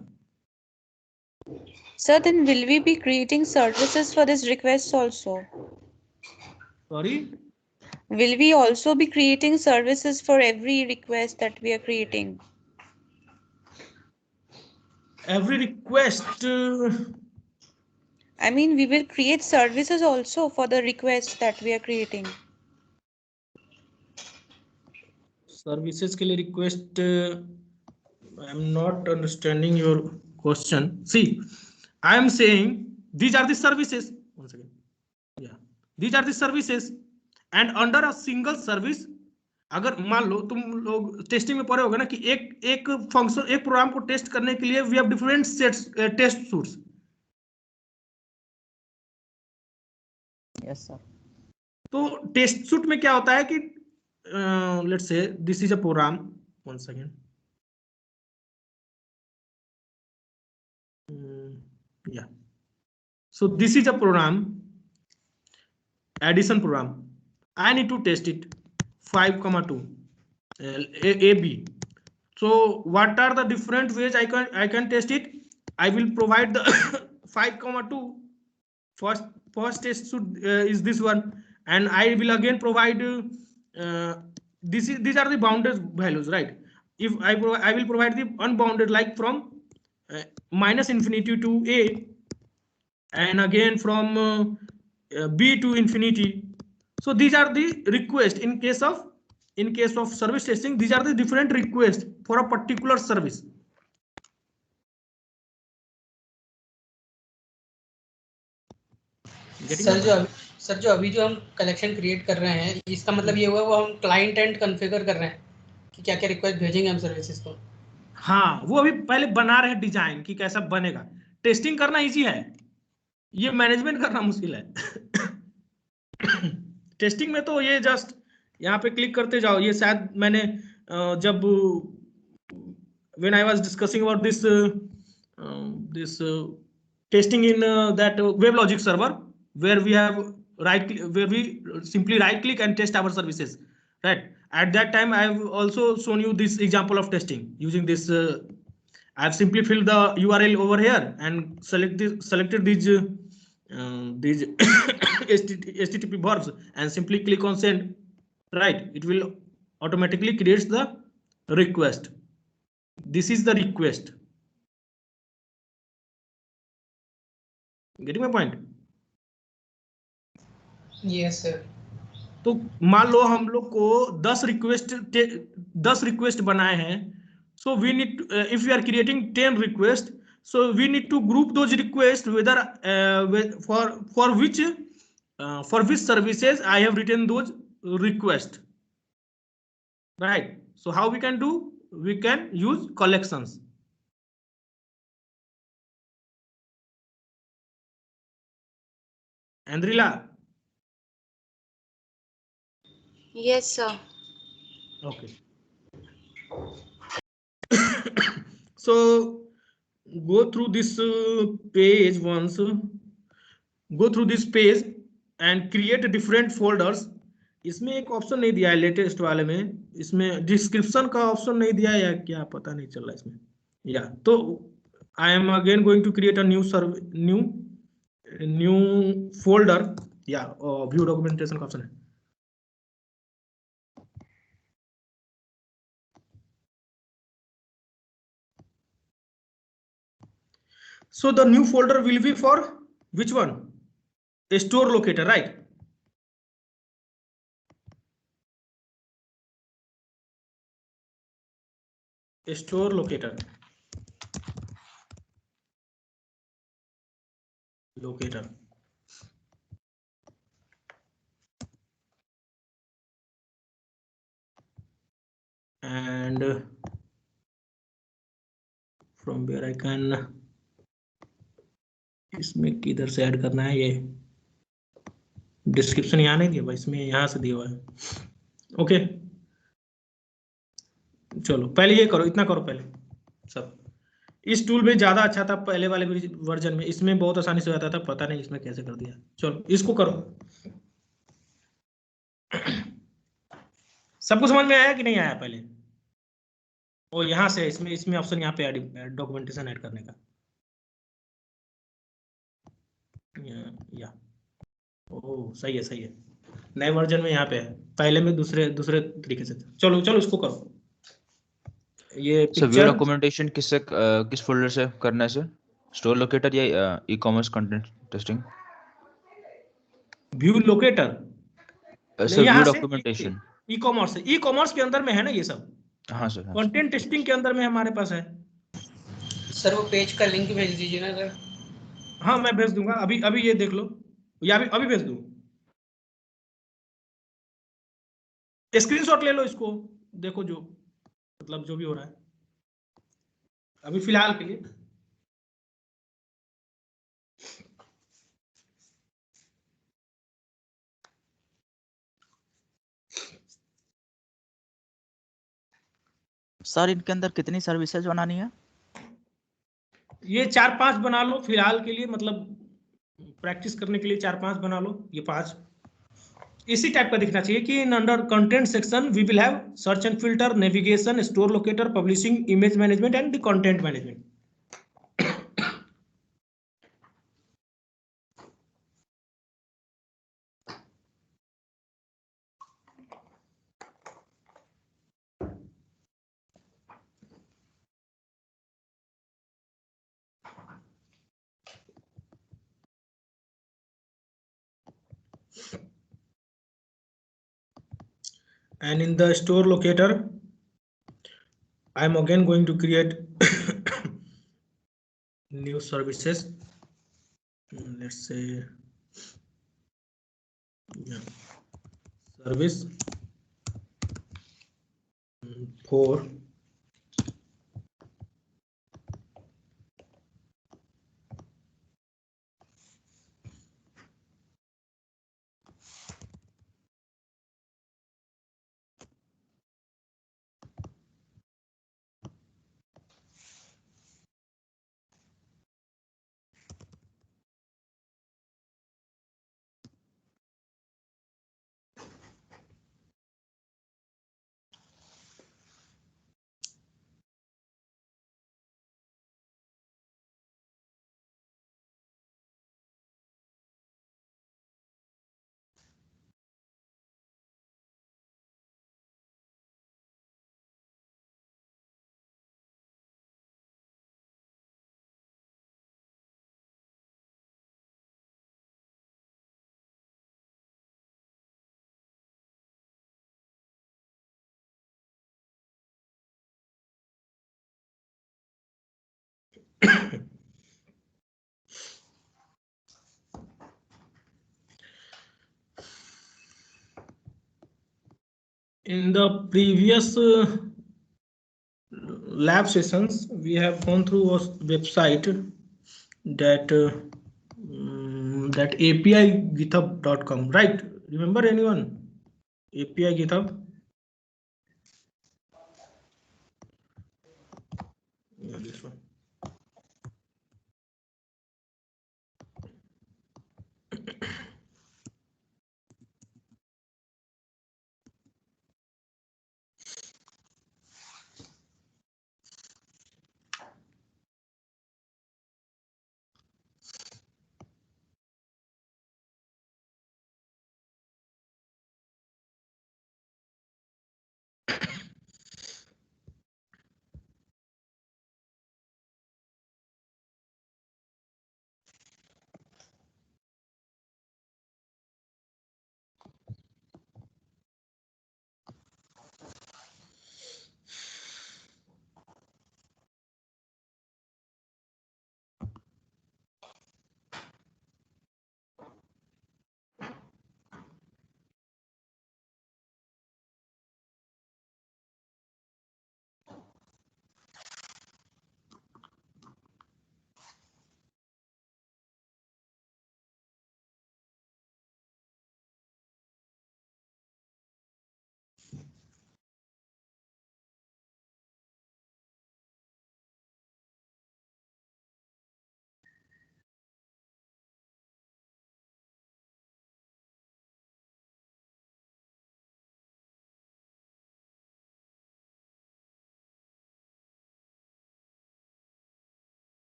Sir, then will we be creating services for this request also? Sorry? Will we also be creating services for every request that we are creating? Every request? I mean, we will create services also for the requests that we are creating. Services के लिए request, I am not understanding your question. See, I am saying these are the services. Once again, yeah, these are the services, and under a single service, अगर मान लो तुम लोग testing में पढ़े होगे ना कि एक फंक्शन, एक प्रोग्राम को टेस्ट करने के लिए we have different sets test suites. Yes sir. तो टेस्ट सूट में क्या होता है कि let's say this is a program, one second, yeah, so this is a program, addition program. I need to test it 5,2 AB. So what are the different ways I can test it? I will provide the 5,2 first test is this one, and I will again provide these are the bounded values, right? If I will provide the unbounded, like from minus infinity to A, and again from B to infinity. So these are the requests in case of service testing. These are the different requests for a particular service. Sir जो अभी जो हम collection create कर रहे हैं, इसका मतलब ये हुआ वो हम क्लाइंट एंड कॉन्फ़िगर कर रहे हैं कि क्या क्या रिक्वेस्ट भेजेंगे हम सर्विसेज को। हाँ, वो अभी पहले बना रहे हैं डिजाइन कि कैसा बनेगा। टेस्टिंग करना इजी है, ये मैनेजमेंट करना मुश्किल है। टेस्टिंग में तो ये जस्ट यहाँ पे क्लिक करते जाओ। ये शायद मैंने जब when I was discussing about this testing in that WebLogic server, where we have where we simply right click and test our services, right? At that time I have also shown you this example of testing using this. I have simply filled the URL over here and selected these these HTTP verbs and simply click on send, right? It will automatically creates the request. This is the request. Getting my point? Yes sir. तो मान लो हम लोग को 10 request बनाए हैं, so we need if we are creating 10 requests, so we need to group those requests whether for which services I have written those requests, right? So how we can do? We can use collections. Andrila? Yes, sir. Okay. So go through this page once. Go through this page and create different folders. इसमें एक option नहीं दिया है latest वाले में, इसमें description का option नहीं दिया है या क्या पता नहीं चल रहा इसमें, या तो I am again going to create a new folder, या व्यू डॉक्यूमेंटेशन का ऑप्शन है. So the new folder will be for which one? A store locator, right? A store locator. And from where I can, इसमें किधर से add करना है, ये description यहाँ नहीं दिया भाई, इसमें यहाँ से दिया हुआ है. ओके चलो पहले ये करो, इतना करो पहले सब. इस टूल में ज्यादा अच्छा था पहले वाले वर्जन में, इसमें बहुत आसानी से आता था, पता नहीं इसमें कैसे कर दिया. चलो इसको करो. सबको समझ में आया कि नहीं आया पहले? ओ यहाँ से इसमें ऑप्शन यहाँ पे डॉक्यूमेंटेशन ऐड करने का, या ओ सही है. नए वर्जन में यहाँ पे है, पहले में दूसरे तरीके से था. चलो इसको करो. ये व्यू डॉक्यूमेंटेशन किस फोल्डर से करना है सर? स्टोर लोकेटर या e commerce content testing? View locator sir view documentation e commerce के अंदर में है ना ये सब. हाँ सर. कंटेंट टेस्टिंग के अंदर में हमारे पास है. सर वो पेज का लिंक भेज दीजिए ना सर. हाँ मैं भेज दूंगा, अभी ये देख लो, या अभी भेज दूँ. स्क्रीनशॉट ले लो इसको, देखो जो मतलब जो भी हो रहा है अभी फिलहाल के लिए. सर इनके अंदर कितनी सर्विसेज बनानी है? ये 4-5 बना लो फिलहाल के लिए, मतलब प्रैक्टिस करने के लिए 4-5 बना लो. ये 5 इसी टाइप का दिखना चाहिए कि in under content section we will have search and filter, navigation, store locator, publishing, image management and the content management. And in the store locator I am again going to create new services. Let's say service for In the previous lab sessions, we have gone through a website that that API github.com, right? Remember anyone? API GitHub. Yeah, this one.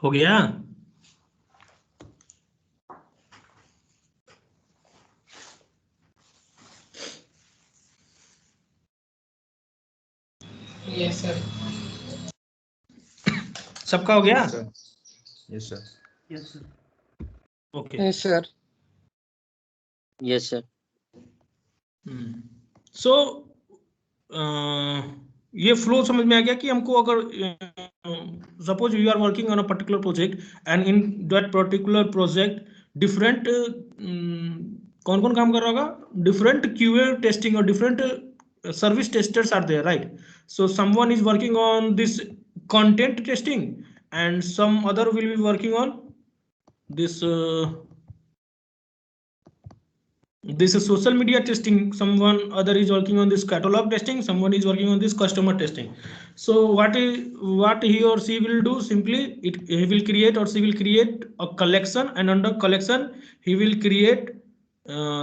हो गया? Yes, sir. सबका हो गया? Yes, sir. Yes, sir. Okay. Yes, sir. Yes, sir. So ये flow समझ में आ गया कि हमको अगर suppose you are working on a particular project and in that particular project different कौन कौन काम कर रहा होगा? डिफरेंट क्यूए टेस्टिंग और different service testers are there, right? So someone is working on this content testing and some other will be working on this this is social media testing, someone other is working on this catalog testing, someone is working on this customer testing. So what he or she will do, simply he will create or she will create a collection, and under collection he will create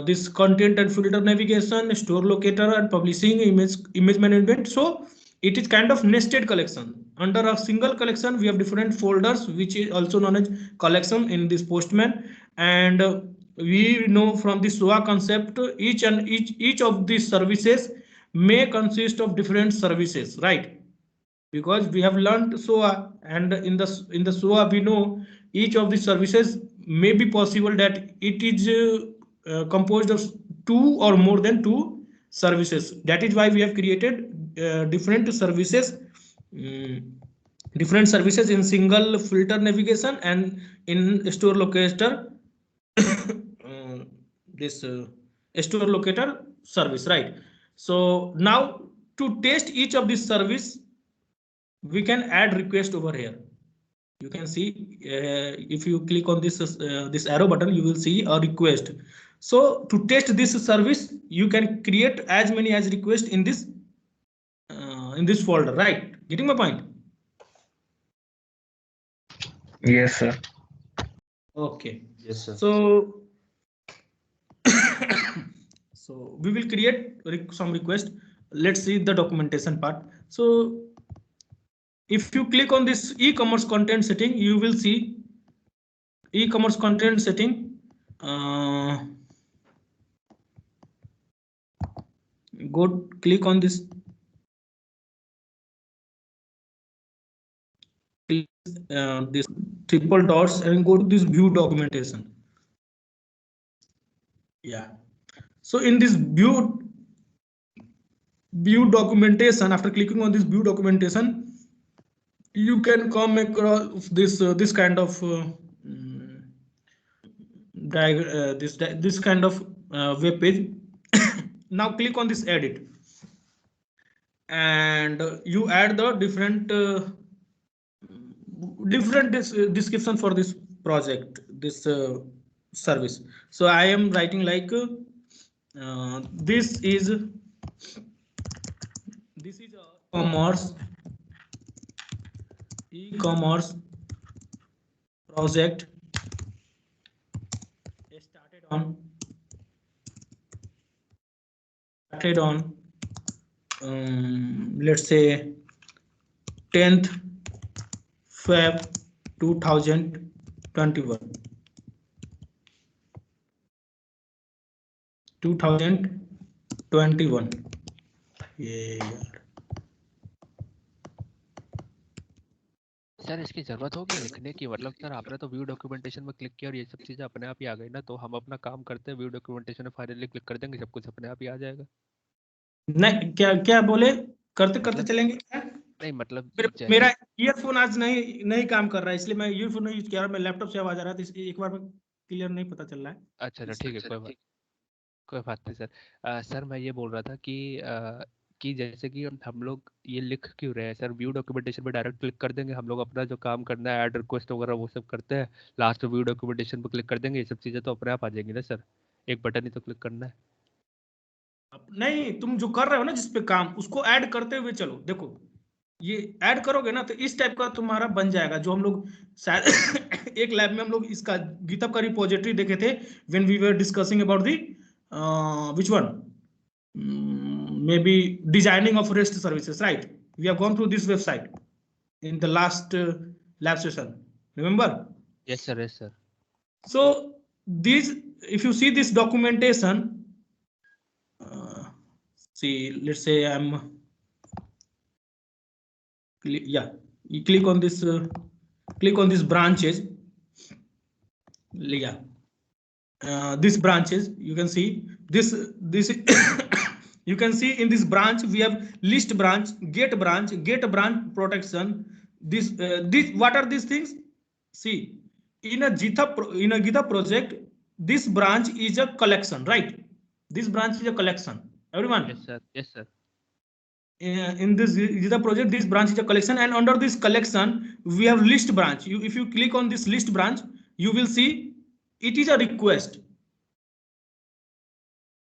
this content and filter navigation, store locator, and publishing, image management. So it is kind of nested collection. Under a single collection we have different folders, which is also known as collection in this Postman. And we know from the SOA concept, each of these services may consist of different services, right? Because we have learned SOA, and in the SOA we know each of the services may be possible that it is composed of 2 or more than 2 services. That is why we have created different services in single filter navigation and in store locator this store locator service, right? So now to test each of this service, we can add request over here. You can see if you click on this arrow button, you will see a request. So to test this service, you can create as many as request in this folder, right? Getting my point? Yes, sir. Okay. Yes, sir. So so we will create some request. Let's see the documentation part. So if you click on this e-commerce content setting, you will see e-commerce content setting. Click on this. This triple dots and go to this view documentation. Yeah. So in this view documentation, after clicking on this view documentation, you can come across this kind of this kind of web page. Now click on this edit, and you add the different description for this project, this service. So I am writing like this is a e-commerce project started on let's say 10th Feb 2021. 2021. Yeah. Sir इसकी जरूरत होगी लिखने की, मतलब sir आपने तो view documentation में click किया और ये सब चीजें अपने आप ही आ गई ना, तो हम अपना काम करते हैं व्यू डॉक्यूमेंटेशन में फाइनली क्लिक कर देंगे, सब कुछ अपने आप ही आ जाएगा। नहीं, क्या बोले? करते चलेंगे क्या? नहीं मतलब मेरा ईयरफोन आज नहीं काम कर रहा है, इसलिए मैं ईयरफोन नहीं यूज किया, मैं लैपटॉप से आवाज आ रहा था, इसलिए एक बार में क्लियर नहीं पता चल रहा है। अच्छा ठीक है, कोई बात नहीं सर। सर मैं ये बोल रहा था कि जैसे कि हम लोग ये लिख क्यों रहे हैं सर, व्यू डॉक्यूमेंटेशन पे डायरेक्ट क्लिक कर देंगे, हम लोग अपना जो काम करना है ऐड रिक्वेस्ट वगैरह वो सब करते हैं, लास्ट में व्यू डॉक्यूमेंटेशन पे क्लिक कर देंगे, ये सब चीजें तो अपने आप आ जाएंगी ना सर, एक बटन ही तो क्लिक करना है। नहीं, तुम जो कर रहे हो ना जिसपे काम, उसको ऐड करते हुए चलो। देखो ये ऐड करोगे ना तो इस टाइप का तुम्हारा बन जाएगा, जो हम लोग शायद एक लैब में हम लोग इसका गिटहब का रिपोजिटरी देखे थे when we were discussing about the which one maybe designing of REST services, right? We have gone through this website in the last lab session, remember? Yes sir, yes sir. So these, if you see this documentation, see, let's say you click on this branches. Yeah. This branches, you can see this you can see in this branch we have list branch, get branch protection. This what are these things? See, in a GitHub project, this branch is a collection, right? This branch is a collection, everyone. Yes sir, yes sir. In this GitHub project, this branch is a collection, and under this collection we have list branch. If you click on this list branch, you will see it is a request.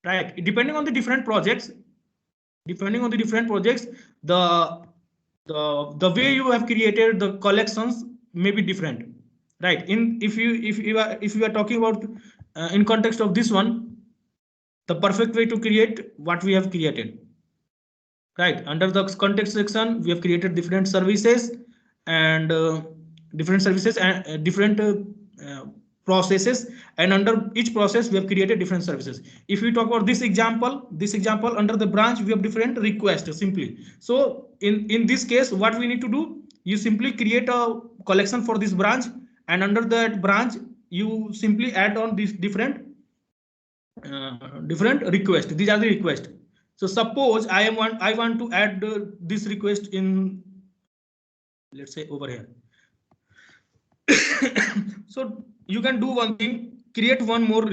right? Depending on the different projects, the way you have created the collections may be different, right? If you are talking about in context of this one, the perfect way to create what we have created, right? Under the context section, we have created different services and different processes, and under each process we have created different services. If we talk about this example under the branch, we have different requests simply. So in this case, what we need to do, you simply create a collection for this branch, and under that branch you simply add on these different requests. These are the requests. So suppose I want to add this request in, let's say, over here. So you can do one thing, create one more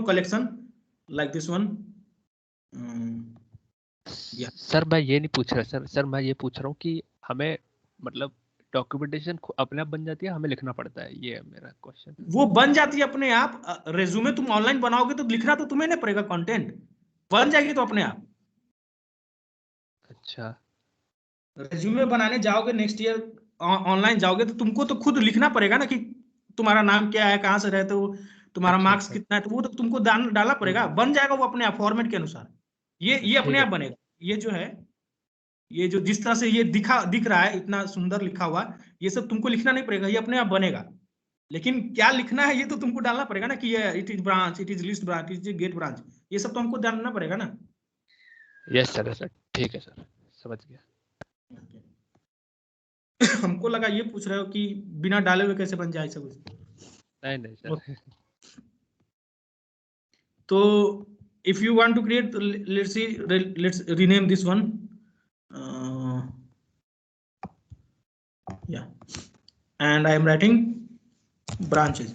collection like this one. Yeah. Sir मैं ये नहीं पूछ रहा sir मैं ये पूछ रहा हूँ कि हमें मतलब डॉक्यूमेंटेशन अपने आप बन जाती है, हमें लिखना पड़ता है, ये है मेरा क्वेश्चन। वो बन जाती है अपने आप। रेज्यूमे तुम ऑनलाइन बनाओगे तो लिखना तो तुम्हें नहीं पड़ेगा, कंटेंट बन जाएगी तो अपने आप। अच्छा, रेज्यूमे बनाने जाओगे नेक्स्ट ईयर, ऑनलाइन जाओगे तो तुमको तो खुद लिखना पड़ेगा ना कि तुम्हारा नाम क्या है, कहाँ से रहते हो, तुम्हारा मार्क्स कितना है, तो वो तो तुमको डालना पड़ेगा। बन जाएगा वो अपने आप फॉर्मेट के अनुसार। ये अपने आप बनेगा। ये जो है, ये जो जिस तरह से ये दिख रहा है इतना सुंदर लिखा हुआ, ये सब तुमको लिखना नहीं पड़ेगा, ये अपने आप बनेगा। लेकिन क्या लिखना है ये तो तुमको डालना पड़ेगा ना, कि ये it is branch, it is list branch, it is get branch, ये सब तो हमको डालना पड़ेगा ना। यस सर, ठीक है सर, समझ गया। हमको लगा ये पूछ रहे हो कि बिना डाले हुए कैसे बन जाए सब। नहीं सर। तो if you want to create, let's rename this one. Yeah, and I am writing branches,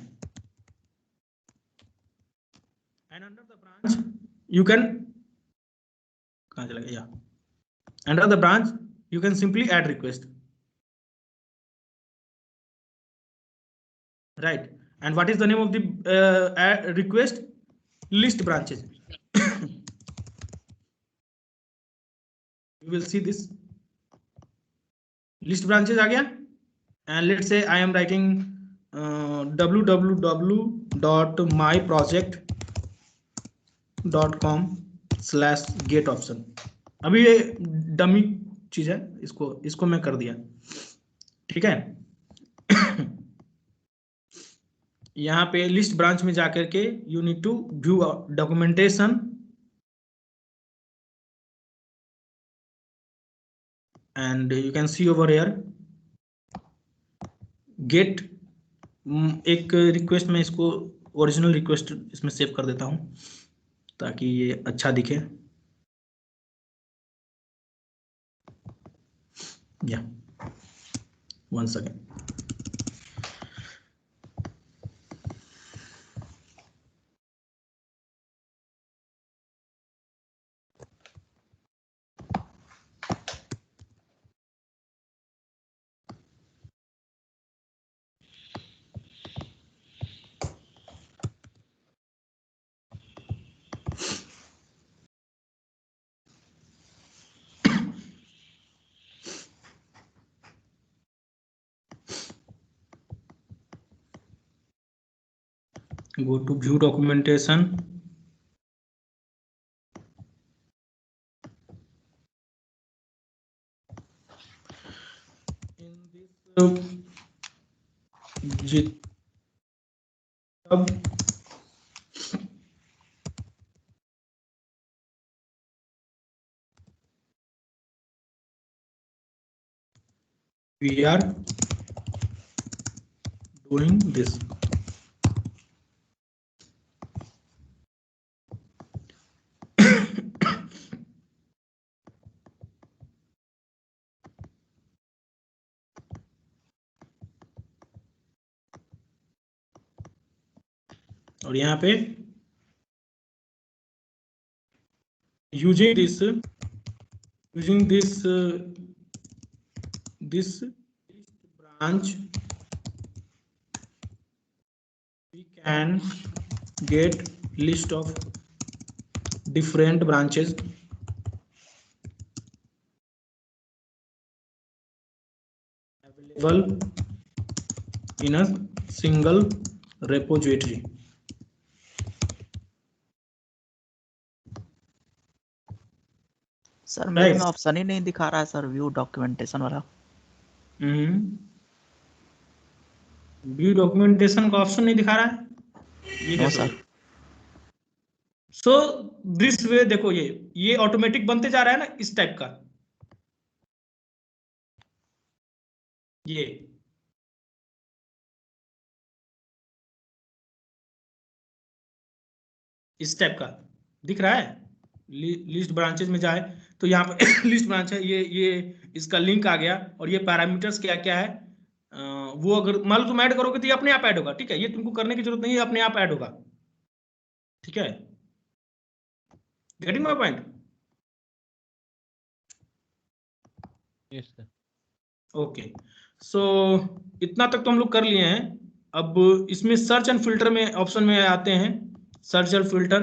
and under the branch you can, yeah, under the branch you can simply add request, right? And what is the name of the add request? List branches. You will see this list branches आ गया, and let's say I am writing www.myproject.com/get option. अभी ये dummy चीज है, इसको मैं कर दिया, ठीक है। यहाँ पे लिस्ट ब्रांच में जाकर के you need to view documentation, and you can see over here get एक रिक्वेस्ट, में इसको ओरिजिनल रिक्वेस्ट इसमें सेव कर देता हूं ताकि ये अच्छा दिखे। या one second, go to view documentation, in this GitHub we are doing this. और यहाँ पे using this branch we can get list of different branches available in a single repository. Sir मेरे Right. में ऑप्शन ही नहीं दिखा रहा है sir, view documentation वाला। व्यू डॉक्यूमेंटेशन का ऑप्शन नहीं दिखा रहा है, ये नो कैसे सर। होगा? सो दिस वे देखो, ये ऑटोमेटिक बनते जा रहा है ना इस टाइप का, ये इस टाइप का दिख रहा है। लिस्ट ब्रांचेज में जाए तो यहाँ पर लिस्ट ब्रांच है, ये इसका लिंक आ गया, और ये पैरामीटर्स क्या क्या है वो अगर मान लो तुम ऐड करोगे तो ये अपने आप ऐड होगा। ठीक है, ये तुमको करने की जरूरत नहीं है, अपने आप ऐड होगा। ठीक है, getting my point? Yes sir. Okay, so इतना तक तो हम लोग कर लिए हैं। अब इसमें सर्च एंड फिल्टर में ऑप्शन में आते हैं, सर्च एंड फिल्टर।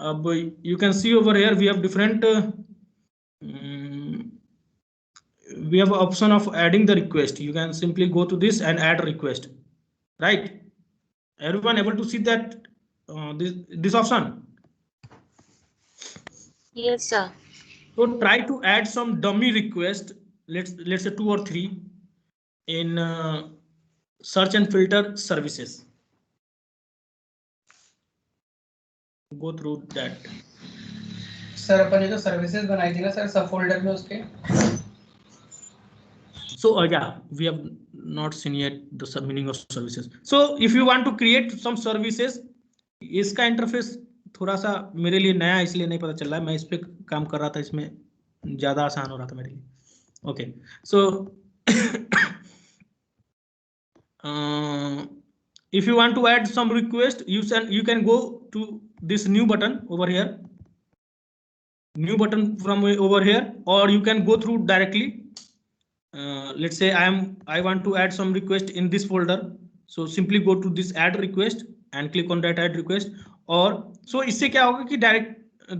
अब you can see over here we have different, we have option of adding the request. You can simply go to this and add request, right? Everyone able to see that this option? Yes, sir. So try to add some dummy request, let's say 2 or 3 in search and filter services. Go through that. Sir अपन ने जो services बनाई थी ना sir, सब folder में उसके। So yeah, we have not seen yet the meaning of services. So if you want to create some services, इसका इंटरफेस थोड़ा सा मेरे लिए नया इसलिए नहीं पता चल रहा है, मैं इस पे काम कर रहा था, इसमें ज्यादा आसान हो रहा था मेरे लिए। Okay, so if you want to add some request, you can go to this new button over here, new button from over here, or you can go through directly. Let's say I want to add some request in this folder, so simply go to this add request and click on that add request. Or so इससे क्या होगा कि direct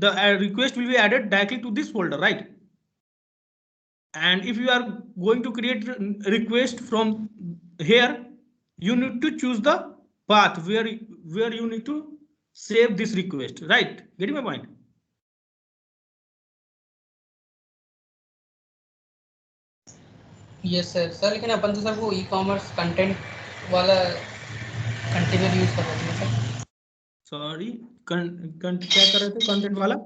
the request will be added directly to this folder, right? And if you are going to create request from here, you need to choose the path where you need to save this request, right? Getting my point? Yes sir. Sir लेकिन अपन तो sir वो e commerce content वाला container use कर रहे थे sir. Sorry, क्या कर रहे थे कंटेंट वाला?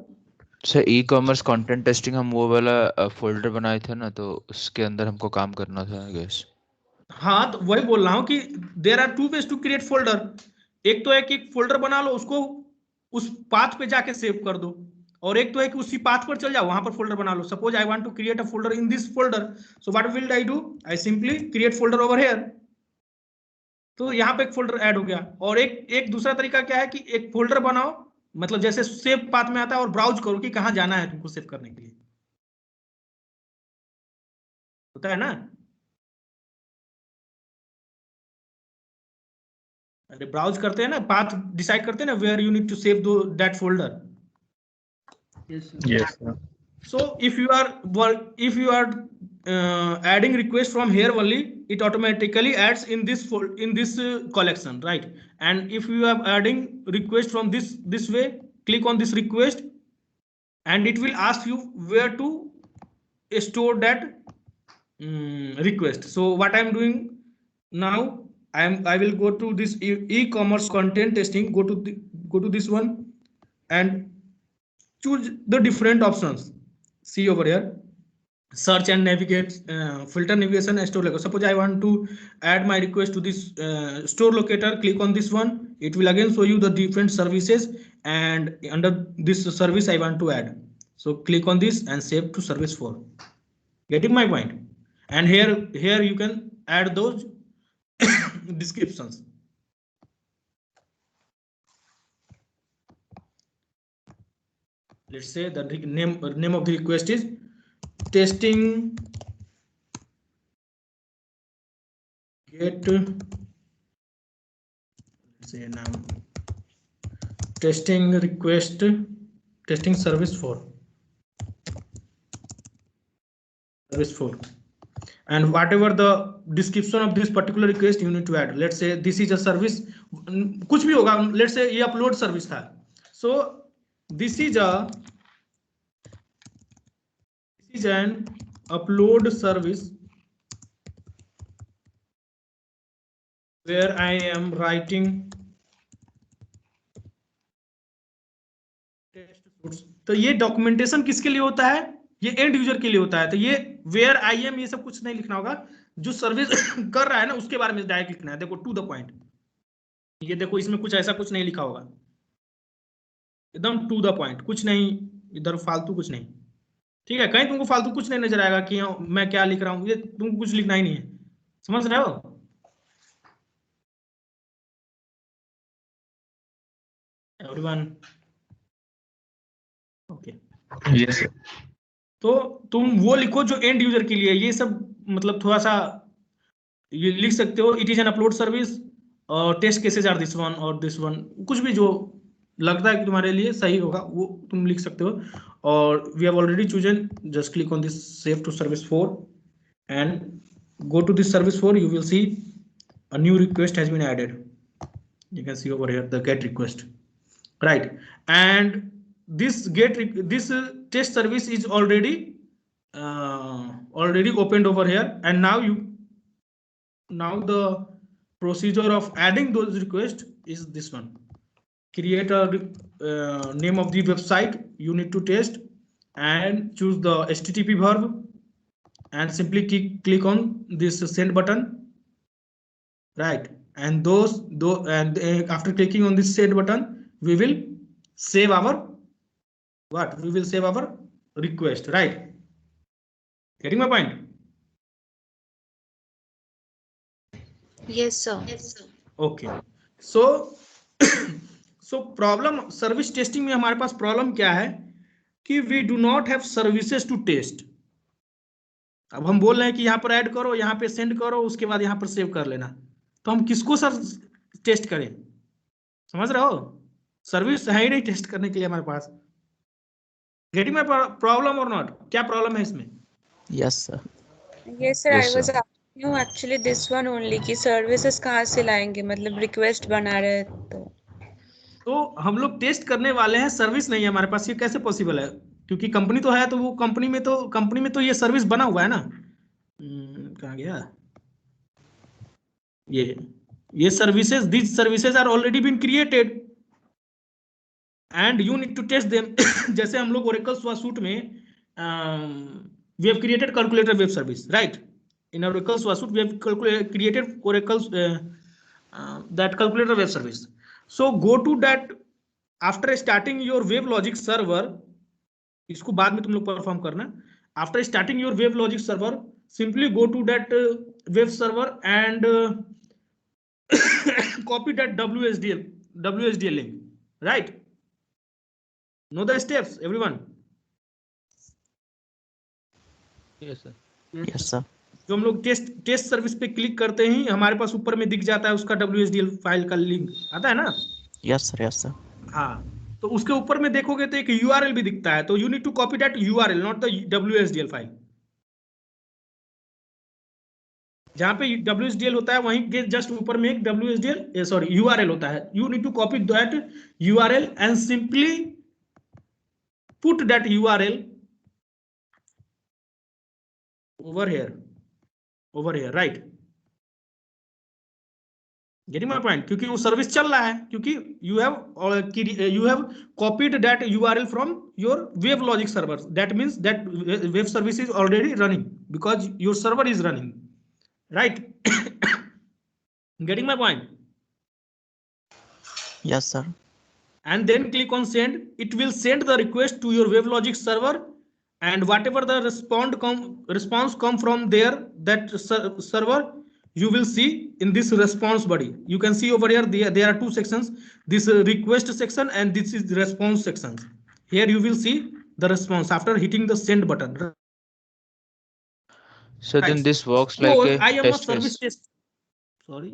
Sir e commerce content testing हम वो वाला फोल्डर बनाए थे ना, तो उसके अंदर हमको काम करना था आई गेस। हाँ, तो वही बोल रहा हूँ कि there are 2 ways to create folder. एक तो है कि फोल्डर बना लो, उसको उस पाथ पे जाके सेव कर दो, और एक तो है कि उसी पाथ पर चल जाओ, वहां पर फोल्डर बना लो। Suppose I want to create a folder in this folder, so what will I do? I simply create folder over here, तो यहाँ पे एक फोल्डर ऐड हो गया। और एक दूसरा तरीका क्या है कि एक फोल्डर बनाओ, मतलब जैसे सेव पाथ में आता है, और ब्राउज करो कि कहाँ जाना है तुमको सेव करने के लिए, होता है ना? अरे ब्राउज करते हैं ना, पाथ डिसाइड करते हैं ना, where you need to save that folder. Yes, sir. So if you are adding request from here only, it automatically adds in this collection, right? And if you are adding request from this way, click on this request, and it will ask you where to store that request. So what I'm doing now, I will go to this e-commerce content testing, go to this one and choose the different options. See over here, search and navigate, filter navigation, store locator. Suppose I want to add my request to this store locator, click on this one. It will again show you the different services, and under this service I want to add, so click on this and save to service 4. Getting my point? And here you can add those descriptions. Let's say the name of the request is testing get, let's say now testing request testing service 4. Service 4. And whatever the description of this particular request you need to add. Let's say this is a service, कुछ भी होगा. Let's say ये upload service था. So this is an upload service where I am writing test. तो ये documentation किसके लिए होता है? ये एंड यूजर के लिए होता है. तो ये वेयर आई एम ये सब कुछ नहीं लिखना होगा. जो सर्विस कर रहा है ना उसके बारे में डायरेक्ट लिखना है. देखो टू द पॉइंट. ये देखो इसमें कुछ ऐसा कुछ नहीं लिखा होगा, एकदम टू द पॉइंट. कुछ नहीं इधर फालतू कुछ नहीं. ठीक है, कहीं तुमको फालतू कुछ नहीं नजर आएगा कि मैं क्या लिख रहा हूँ. ये तुमको कुछ लिखना ही नहीं है. समझ रहे हो? Everyone okay. Yes sir. तो तुम वो लिखो जो एंड यूजर के लिए. ये सब मतलब थोड़ा सा ये लिख सकते हो. It is an upload service और test cases are this one और दिस वन. कुछ भी जो लगता है कि तुम्हारे लिए सही होगा वो तुम लिख सकते हो. और we have already chosen. Just click on this save to service 4 and go to this service 4. You will see a new request has been added. You can see over here the get request, right? And this test service is already opened over here. And now the procedure of adding those requests is this one. Create a name of the website you need to test and choose the HTTP verb and simply click on this send button, right? And after clicking on this send button we will save our request, right? Getting my point? Yes sir. Okay. So problem service testing में हमारे पास problem क्या है कि we do not have services to test. अब हम बोल रहे हैं कि यहाँ पर ऐड करो, यहाँ पे सेंड करो, उसके बाद यहाँ पर सेव कर लेना. तो हम किसको सर टेस्ट करें? समझ रहे हो? सर्विस है ही नहीं टेस्ट करने के लिए हमारे पास. गेटिंग माय प्रॉब्लम और नॉट? क्या प्रॉब्लम है इसमें? Yes sir. Yes sir, I was asking you actually this one only कि सर्विसेज कहाँ से लाएंगे, मतलब रिक्वेस्ट बना रहे तो हम लोग टेस्ट करने वाले हैं, सर्विस नहीं है हमारे पास. ये कैसे पॉसिबल है? क्योंकि कंपनी तो है, तो वो कंपनी में तो ये सर्विस बना हुआ है ना. कहाँ गया ये services? These services are already been created and you need to test them. जैसे हम लोग ओरेकल सूट में we have created calculator web service, right? In Oracle suite we have created Oracle that calculator web service. So go to that after starting your WebLogic server. इसको बाद में तुम लोग perform करना. After starting your WebLogic server simply go to that web server and copy that WSDL link, right? Know the steps, everyone? Yes sir. Yes sir. जो हम लोग test service पे क्लिक करते ही हमारे पास ऊपर में दिख जाता है उसका WSDL फाइल का लिंक आता है ना. Yes sir. Yes sir. हाँ, तो उसके ऊपर में देखोगे तो एक URL भी दिखता है. तो you need to copy that URL, not the WSDL file. जहां पे WSDL होता है वहीं के जस्ट ऊपर में एक URL होता है. You need to copy that URL and simply put that URL over here, right? Getting my point? क्योंकि वो सर्विस चल रहा है, क्योंकि you have copied that URL from your web logic server. That means that web service is already running because your server is running, right? Getting my point? Yes sir. And then click on send. It will send the request to your web logic server, and whatever the response come from there, that server, you will see in this response body. You can see over here there are two sections, this request section and this is the response section. Here you will see the response after hitting the send button. So then this works like a I am test a service case. test. Sorry,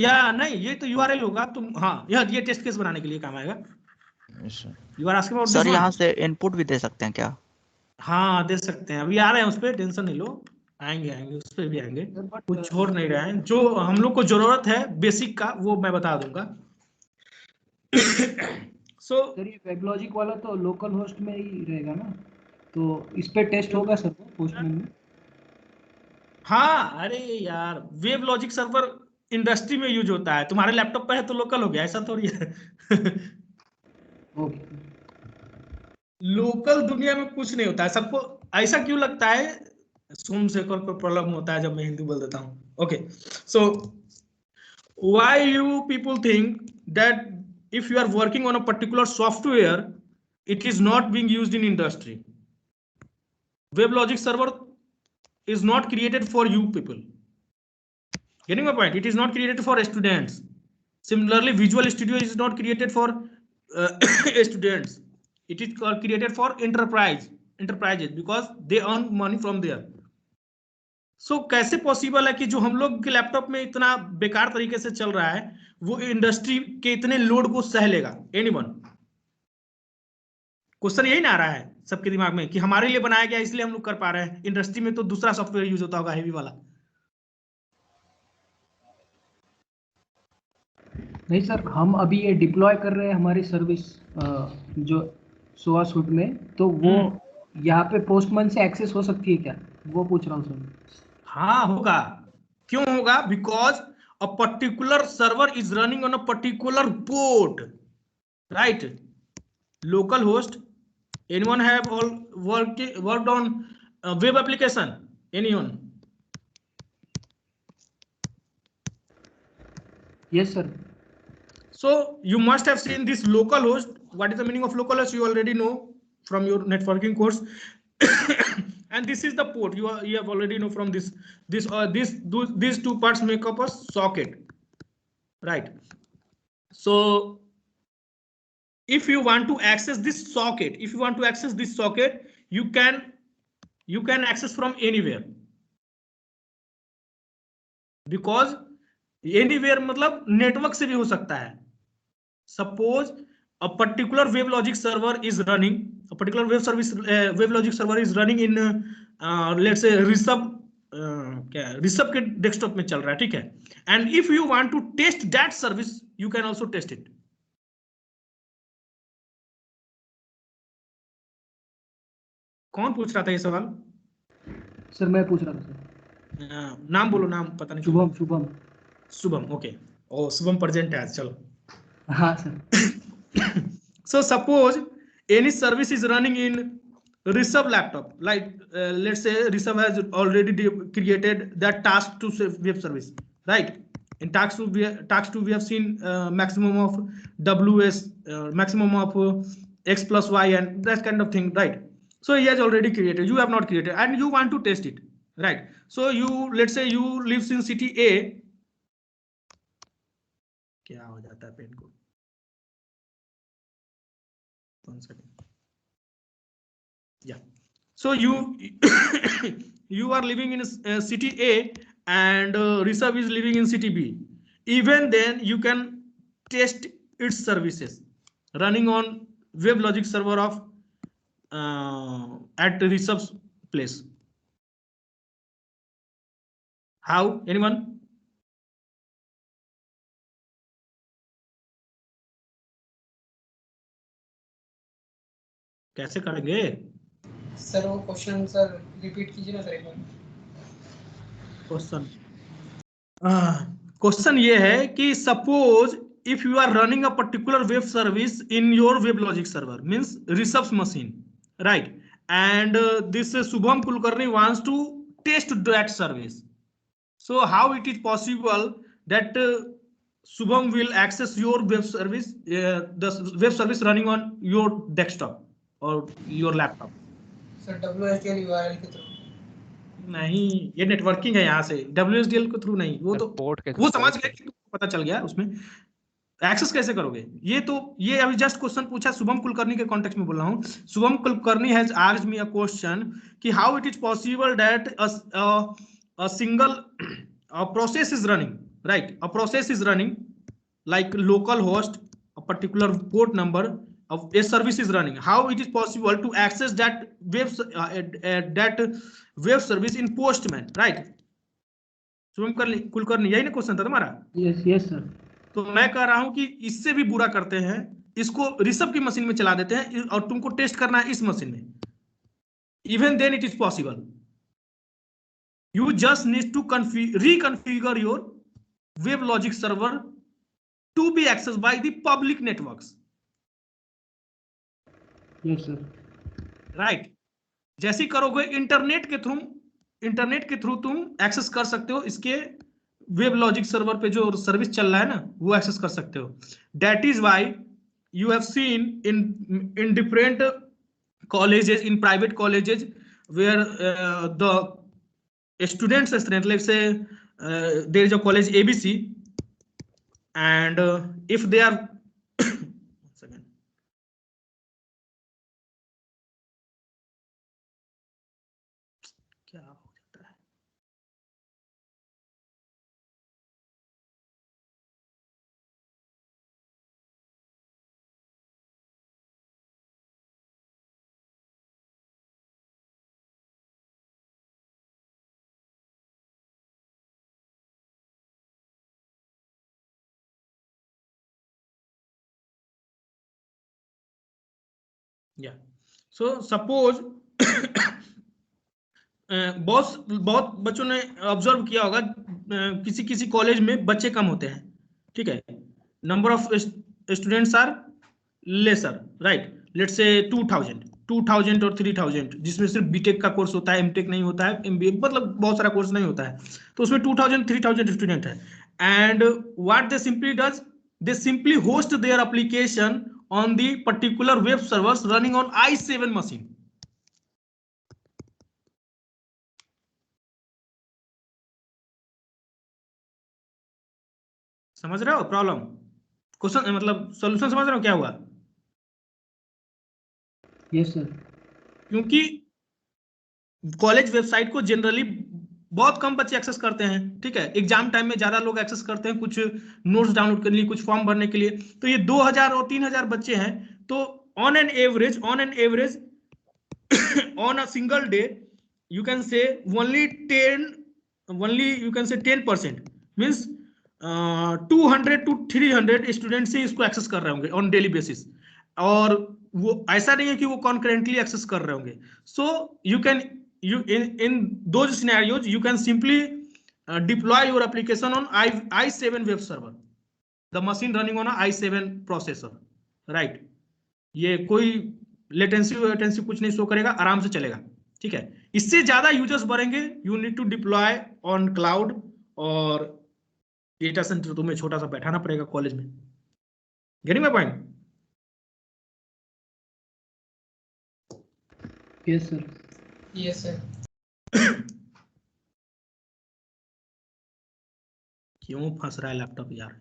या नहीं, ये तो URL होगा. तुम हाँ, ये test case बनाने के लिए काम आएगा. You are asking about sir this यहाँ वन? से इनपुट भी दे सकते हैं क्या? हाँ दे सकते हैं, अभी आ रहे हैं उस पर, टेंशन नहीं लो, आएंगे आएंगे उस पर भी आएंगे, कुछ छोड़ नहीं रहे हैं। जो हम लोग को जरूरत है बेसिक का वो मैं बता दूंगा। सो सर ये वेबलॉजिक वाला तो लोकल होस्ट में ही रहेगा ना, तो इस पे टेस्ट होगा सर पोस्टमैन में? हाँ अरे यार वेब लॉजिक सर्वर इंडस्ट्री में यूज होता है, तुम्हारे लैपटॉप पर है तो लोकल हो गया, ऐसा थोड़ी है। लोकल दुनिया में कुछ नहीं होता है, सबको ऐसा क्यों लगता है, सुन से को प्रॉब्लम होता है जब मैं हिंदी बोल देता हूँ। Okay so why you people think that if you are working on a particular software it is not being used in industry? WebLogic server is not created for you people, getting my point? It is not created for students. Similarly Visual Studio is not created for students, it is created for enterprises because they earn money from there. So कैसे possible है कि जो हम लोग के laptop में इतना बेकार तरीके से चल रहा है वो इंडस्ट्री के इतने लोड को सह लेगा? एनीवन? क्वेश्चन यही ना आ रहा है सबके दिमाग में कि हमारे लिए बनाया गया इसलिए हम लोग कर पा रहे हैं, इंडस्ट्री में तो दूसरा सॉफ्टवेयर यूज होता होगा हेवी वाला। नहीं सर, हम अभी ये डिप्लॉय कर रहे हैं हमारी सर्विस जो सोआ सूट में, तो वो यहाँ पे पोस्टमैन से एक्सेस हो सकती है क्या, वो पूछ रहा हूँ सर। हाँ होगा, क्यों होगा? Because a particular server is running on a particular port, right? Local host, anyone have all worked on a web application? Anyone? Yes sir. So you must have seen this local host. What is the meaning of local host? You already know from your networking course. And this is the port you have already know from these two parts make up a socket, right? So if you want to access this socket, you can access from anywhere, because anywhere मतलब network से भी हो सकता है। Suppose a particular WebLogic server is running, a particular WebLogic server is running in let's say Rishabh के desktop में चल रहा है, ठीक है? And if you want to test that service you can also test it. कौन पूछ रहा था ये सवाल? सर मैं पूछ रहा था सर। नाम बोलो, नाम पता नहीं। शुभम, ओके। ओ शुभम प्रेजेंट है आज, चलो। हाँ sir. So suppose any service is running in Rishabh laptop, like let's say Rishabh has already created that task to web service, right? In task 2 we have seen maximum of WS, maximum of X plus Y and that kind of thing, right? So he has already created, you have not created, and you want to test it, right? So let's say you lives in city A, क्या हो जाता है pen को, yeah, so you are living in city A and Rishabh is living in city B. Even then you can test its services running on WebLogic server of at Rishabh's place. How? Anyone? कैसे करेंगे sir? वो question sir repeat कीजिए ना sir एक बार। Question ये है कि suppose if you are running a particular web service in your WebLogic server, means Rishabh's machine, right? And this Shubham Kulkarni wants to test that service. So how it is possible that Shubham will access your web service, the web service running on your desktop or your laptop? Sir WSDL URL के through. नहीं, ये networking है, यहाँ से WSDL के through नहीं, वो तो वो समझ गए कि पता चल गया, उसमें एक्सेस कैसे करोगे? ये अभी जस्ट क्वेश्चन पूछा शुभम कुलकर्णी के कॉन्टेक्स्ट में बोल रहा हूँ। Shubham Kulkarni has asked me a question कि how it is possible that a single process is running, right? A process is running like local host, a particular port number of a service is running, how it is possible to access that web service in Postman, right? Shubham Kulkarni, यही ना question था तुम्हारा? Yes sir. तो मैं कह रहा हूं कि इससे भी बुरा करते हैं, इसको ऋषभ की मशीन में चला देते हैं और तुमको टेस्ट करना है इस मशीन में, even then it is possible. You just need to reconfigure your WebLogic server to be accessed by the public networks. Yes sir. Right, जैसे करोगे इंटरनेट के थ्रू तुम एक्सेस कर सकते हो इसके WebLogic सर्वर पे जो सर्विस चल रहा है ना, वो एक्सेस कर सकते हो। That is why you have seen in different colleges, in private colleges, where the students, let's say there is a college ABC, and if they are क्या हो जाता है, या सो सपोज बहुत बच्चों ने ऑब्जर्व किया होगा, किसी किसी कॉलेज में बच्चे कम होते हैं, ठीक है, number of students are lesser, right, let's say 2000 और 3000, जिसमें सिर्फ बीटेक का कोर्स होता है, एमटेक नहीं होता है, एमबीए, मतलब बहुत सारा कोर्स नहीं होता है, तो उसमें 2000-3000 स्टूडेंट है। And what they simply does, they simply host their application on the particular web servers running on i7 machine. समझ रहे हो प्रॉब्लम, क्वेश्चन मतलब सॉल्यूशन समझ रहे हो क्या हुआ? Yes sir. क्योंकि कॉलेज वेबसाइट को जनरली बहुत कम बच्चे एक्सेस करते हैं, ठीक है, एग्जाम टाइम में ज्यादा लोग एक्सेस करते हैं, कुछ नोट्स डाउनलोड करने के लिए, कुछ फॉर्म भरने के लिए, तो ये 2000 और 3000 बच्चे हैं, तो on an average on a single day you can say only 10% means 200 to 300 students ही इसको एक्सेस कर रहे होंगे ऑन डेली बेसिस, और वो ऐसा नहीं है कि वो कॉन्करेंटली एक्सेस कर रहे होंगे। So you can in those scenarios you can simply deploy your application on i7 web server, the machine running on a i7 processor, right? ये कोई लेटेंसी कुछ नहीं शो करेगा, आराम से चलेगा, ठीक है। इससे ज्यादा यूजर्स बढ़ेंगे, you need to deploy on cloud, और डेटा सेंटर तुम्हें छोटा सा बैठाना पड़ेगा कॉलेज में। Getting my point? Yes sir. Yes sir. क्यों फंस रहा है लैपटॉप यार?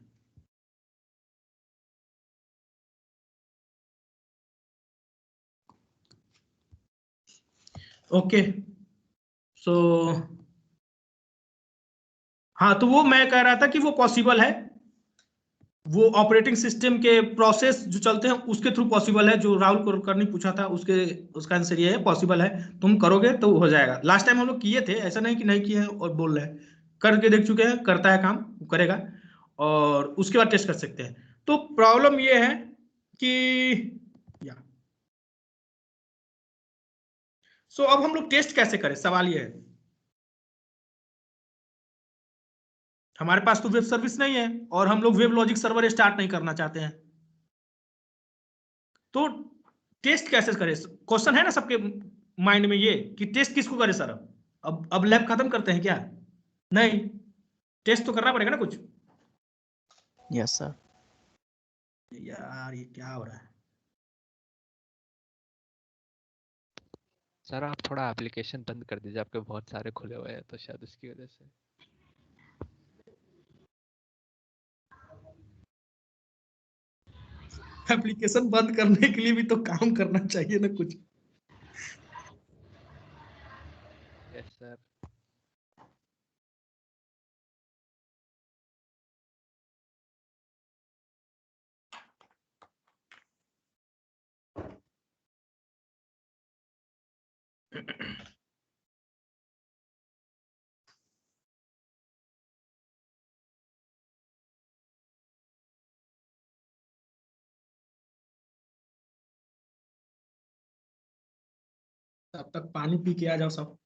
ओके, सो हाँ, तो वो मैं कह रहा था कि वो पॉसिबल है, वो ऑपरेटिंग सिस्टम के प्रोसेस जो चलते हैं उसके थ्रू पॉसिबल है, जो राहुल कुलकर्णी पूछा था उसका आंसर ये है, पॉसिबल है, तुम करोगे तो हो जाएगा। लास्ट टाइम हम लोग किए थे, ऐसा नहीं कि नहीं किए हैं और बोल रहे हैं, करके देख चुके हैं, करता है काम, करेगा, और उसके बाद टेस्ट कर सकते हैं। तो प्रॉब्लम ये है कि सो अब हम लोग टेस्ट कैसे करें, सवाल ये है। हमारे पास तो वेब सर्विस नहीं है और हम लोग वेब लॉजिक सर्वर स्टार्ट नहीं करना चाहते हैं, तो टेस्ट कैसे करें? क्वेश्चन है ना सबके माइंड में ये कि टेस्ट किसको करें सर? अब लैब खत्म करते हैं क्या? नहीं, टेस्ट तो करना पड़ेगा ना कुछ। Yes sir. यार ये क्या हो रहा है? सर आप थोड़ा एप्लीकेशन बंद कर दीजिए, आपके बहुत सारे खुले हुए हैं तो शायद उसकी वजह से। एप्लीकेशन बंद करने के लिए भी तो काम करना चाहिए ना कुछ। Yes sir. तब तक पानी पी के आ जाओ सब।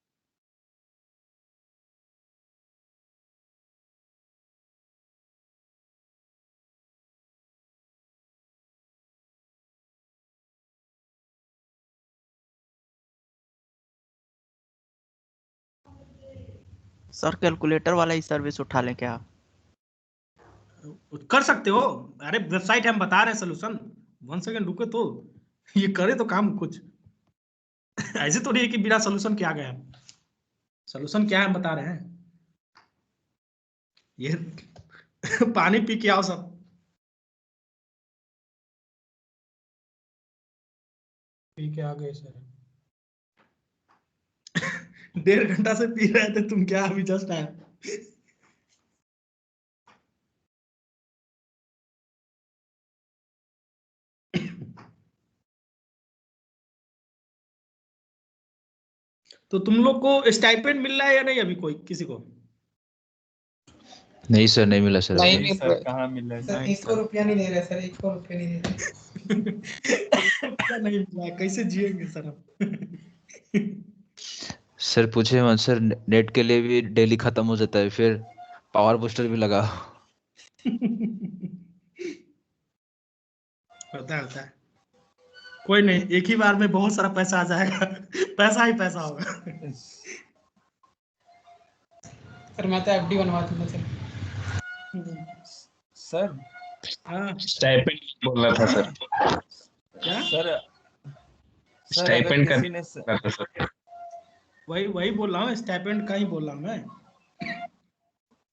सर कैलकुलेटर वाला ही सर्विस उठा लें क्या? कर सकते हो। अरे वेबसाइट हम बता रहे हैं सोल्यूशन। 1 सेकंड रुके तो ये करे तो काम कुछ। ऐसे तो नहीं है कि बिना सोल्यूशन के आ गए हम। सोल्यूशन क्या है हम बता रहे हैं। ये पानी पी के आओ सब। पी के आ गए सर। 1.5 घंटा से पी रहे थे तुम, क्या अभी जस्ट आए? तो तुम लोग को स्टाइपेंड मिल रहा है या नहीं अभी कोई किसी को? नहीं सर, नहीं मिला सर। नहीं सर, कहाँ मिल रहा है? सर 1 रुपया नहीं दे रहे सर, 1 रुपया नहीं दे रहे। क्या नहीं मिला, कैसे जिएंगे सर हम? सर पूछे मत सर, नेट के लिए भी डेली खत्म हो जाता है, फिर पावर बूस्टर भी लगा। होता है। कोई नहीं, एक ही बार में बहुत सारा पैसा आ जाएगा। पैसा ही पैसा होगा। सर मैं तो एफडी बनवा दूंगा सर। सर हाँ स्टाइपेंड बोल रहा था सर। क्या? सर स्टाइपेंड किसी ने का था सर। वही बोल रहा हूँ, स्टाइपेंड का ही बोल रहा हूँ मैं।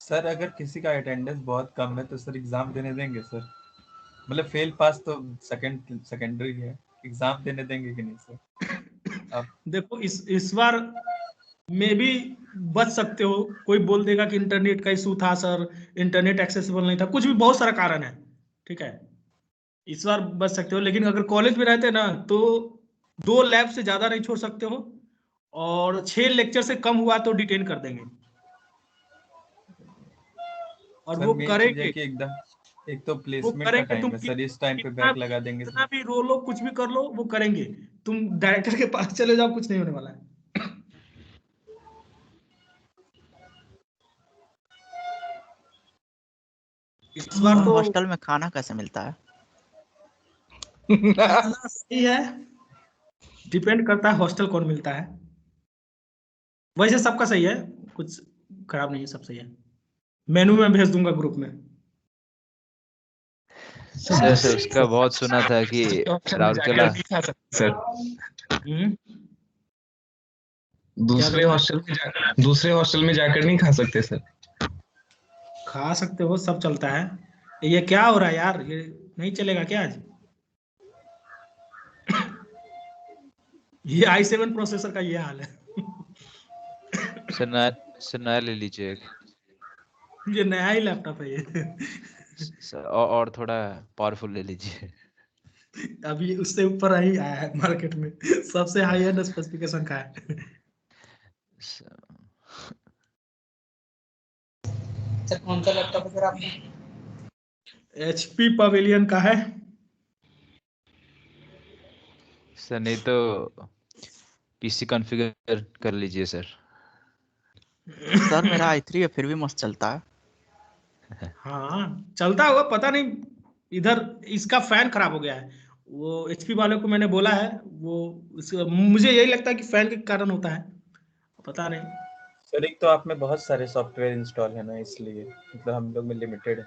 सर अगर किसी का अटेंडेंस बहुत कम है तो सर एग्जाम देने देंगे सर? मतलब फेल पास तो सेकेंडरी है, एग्जाम देने देंगे कि नहीं सर आप? देखो इस बार में भी बच सकते हो। कोई बोल देगा कि इंटरनेट का इशू था सर, इंटरनेट एक्सेसिबल नहीं था, कुछ भी बहुत सारा कारण है। ठीक है, इस बार बच सकते हो, लेकिन अगर कॉलेज में रहते ना तो 2 लैब से ज्यादा नहीं छोड़ सकते हो, और 6 लेक्चर से कम हुआ तो डिटेन कर देंगे। और सर वो मेन चीज है करेंगे, कि एकदम एक तो वो प्लेसमेंट का करेंगे। टाइम तुम है सर, इस टाइम पे कितना बैक लगा देंगे कितना सर। भी रो लो, कुछ भी कर लो, वो करेंगे। तुम डायरेक्टर के पास चले जाओ, कुछ नहीं होने वाला है। इस बार सर तो हॉस्टल में खाना कैसे मिलता है? खाना सही है, डिपेंड करता है हॉस्टल कौन मिलता है। वैसे सबका सही है, कुछ खराब नहीं है, सब सही है। मेनू में भेज दूंगा ग्रुप में। सर उसका बहुत सुना था कि राउरकेला सर दूसरे हॉस्टल में जाकर नहीं खा सकते सर? खा सकते हो, सब चलता है। ये क्या हो रहा है यार, ये नहीं चलेगा क्या आज? ये i7 प्रोसेसर का ये हाल है। सर नया ले लीजिए एक। ये नया ही लैपटॉप है ये। सर और थोड़ा पावरफुल ले लीजिए। अभी उससे ऊपर ही आया है मार्केट में, सबसे हाई एंड स्पेसिफिकेशन का है। सर कौन सा लैपटॉप है सर आपने? HP पवेलियन का है। सर नहीं तो पीसी कॉन्फ़िगर कर लीजिए सर। सर मेरा i3 है, फिर भी मस्त चलता है। हाँ चलता होगा, पता नहीं। इधर इसका फैन खराब हो गया है। वो HP वाले को मैंने बोला है, वो मुझे यही लगता है कि फैन के कारण होता है, पता नहीं। सर एक तो आप में बहुत सारे सॉफ्टवेयर इंस्टॉल है ना, इसलिए मतलब हम लोग में लिमिटेड है।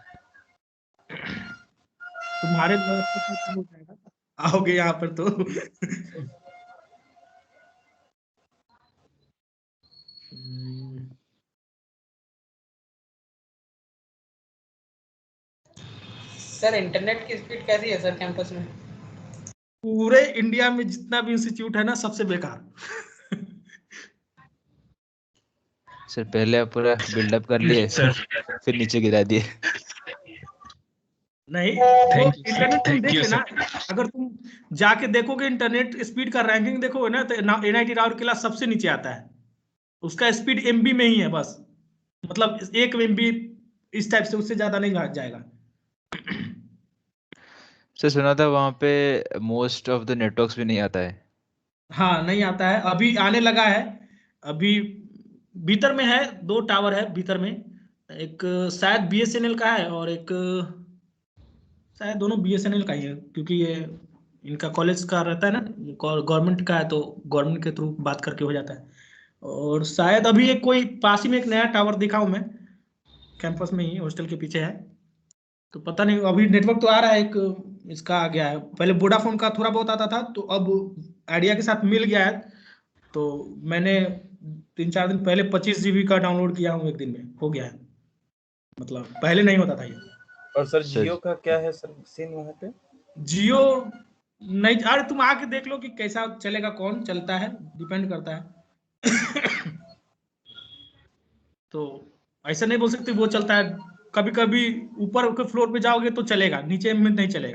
तुम्हारे लैपटॉप में हो जाएगा, आओगे यहाँ पर तो। सर इंटरनेट की स्पीड कैसी है सर कैंपस में? पूरे इंडिया में जितना भी इंस्टीट्यूट है ना, सबसे बेकार। सर पहले आप पूरा बिल्डअप कर लिए, फिर नीचे गिरा दिए। नहीं तो इंटरनेट तुम थैंक देख यू लेना, अगर तुम जाके देखोगे इंटरनेट स्पीड का रैंकिंग देखोगे ना, तो NIT राउरकेला सबसे नीचे आता है, उसका स्पीड MB में ही है बस, मतलब 1 MB इस टाइप से, उससे ज्यादा नहीं जाएगा। सर सुना था वहाँ पे मोस्ट ऑफ द नेटवर्क्स भी नहीं आता है। हाँ नहीं आता है, अभी आने लगा है, अभी भीतर में है, 2 टावर है भीतर में, एक शायद BSNL का है और एक शायद दोनों BSNL का ही है, क्योंकि ये इनका कॉलेज का रहता है ना, गवर्नमेंट का है तो गवर्नमेंट के थ्रू बात करके हो जाता है। और शायद अभी एक कोई पास ही में एक नया टावर देखा हूं मैं, कैंपस में ही, हॉस्टल के पीछे है, तो पता नहीं, अभी नेटवर्क तो आ रहा है, एक इसका आ गया है, पहले वोडाफोन का थोड़ा बहुत आता था, तो अब आइडिया के साथ मिल गया है, तो मैंने 3-4 दिन पहले 25 GB का डाउनलोड किया हूँ, एक दिन में हो गया है, मतलब पहले नहीं होता था ये। और सर जियो का क्या है सर सीन वहाँ पे? जियो नहीं, अरे तुम आके देख लो कि कैसा चलेगा, कौन चलता है, डिपेंड करता है। तो ऐसा नहीं बोल सकते वो चलता है, कभी कभी ऊपर के फ्लोर पे जाओगे तो चलेगा, नीचे में नहीं चलेगा।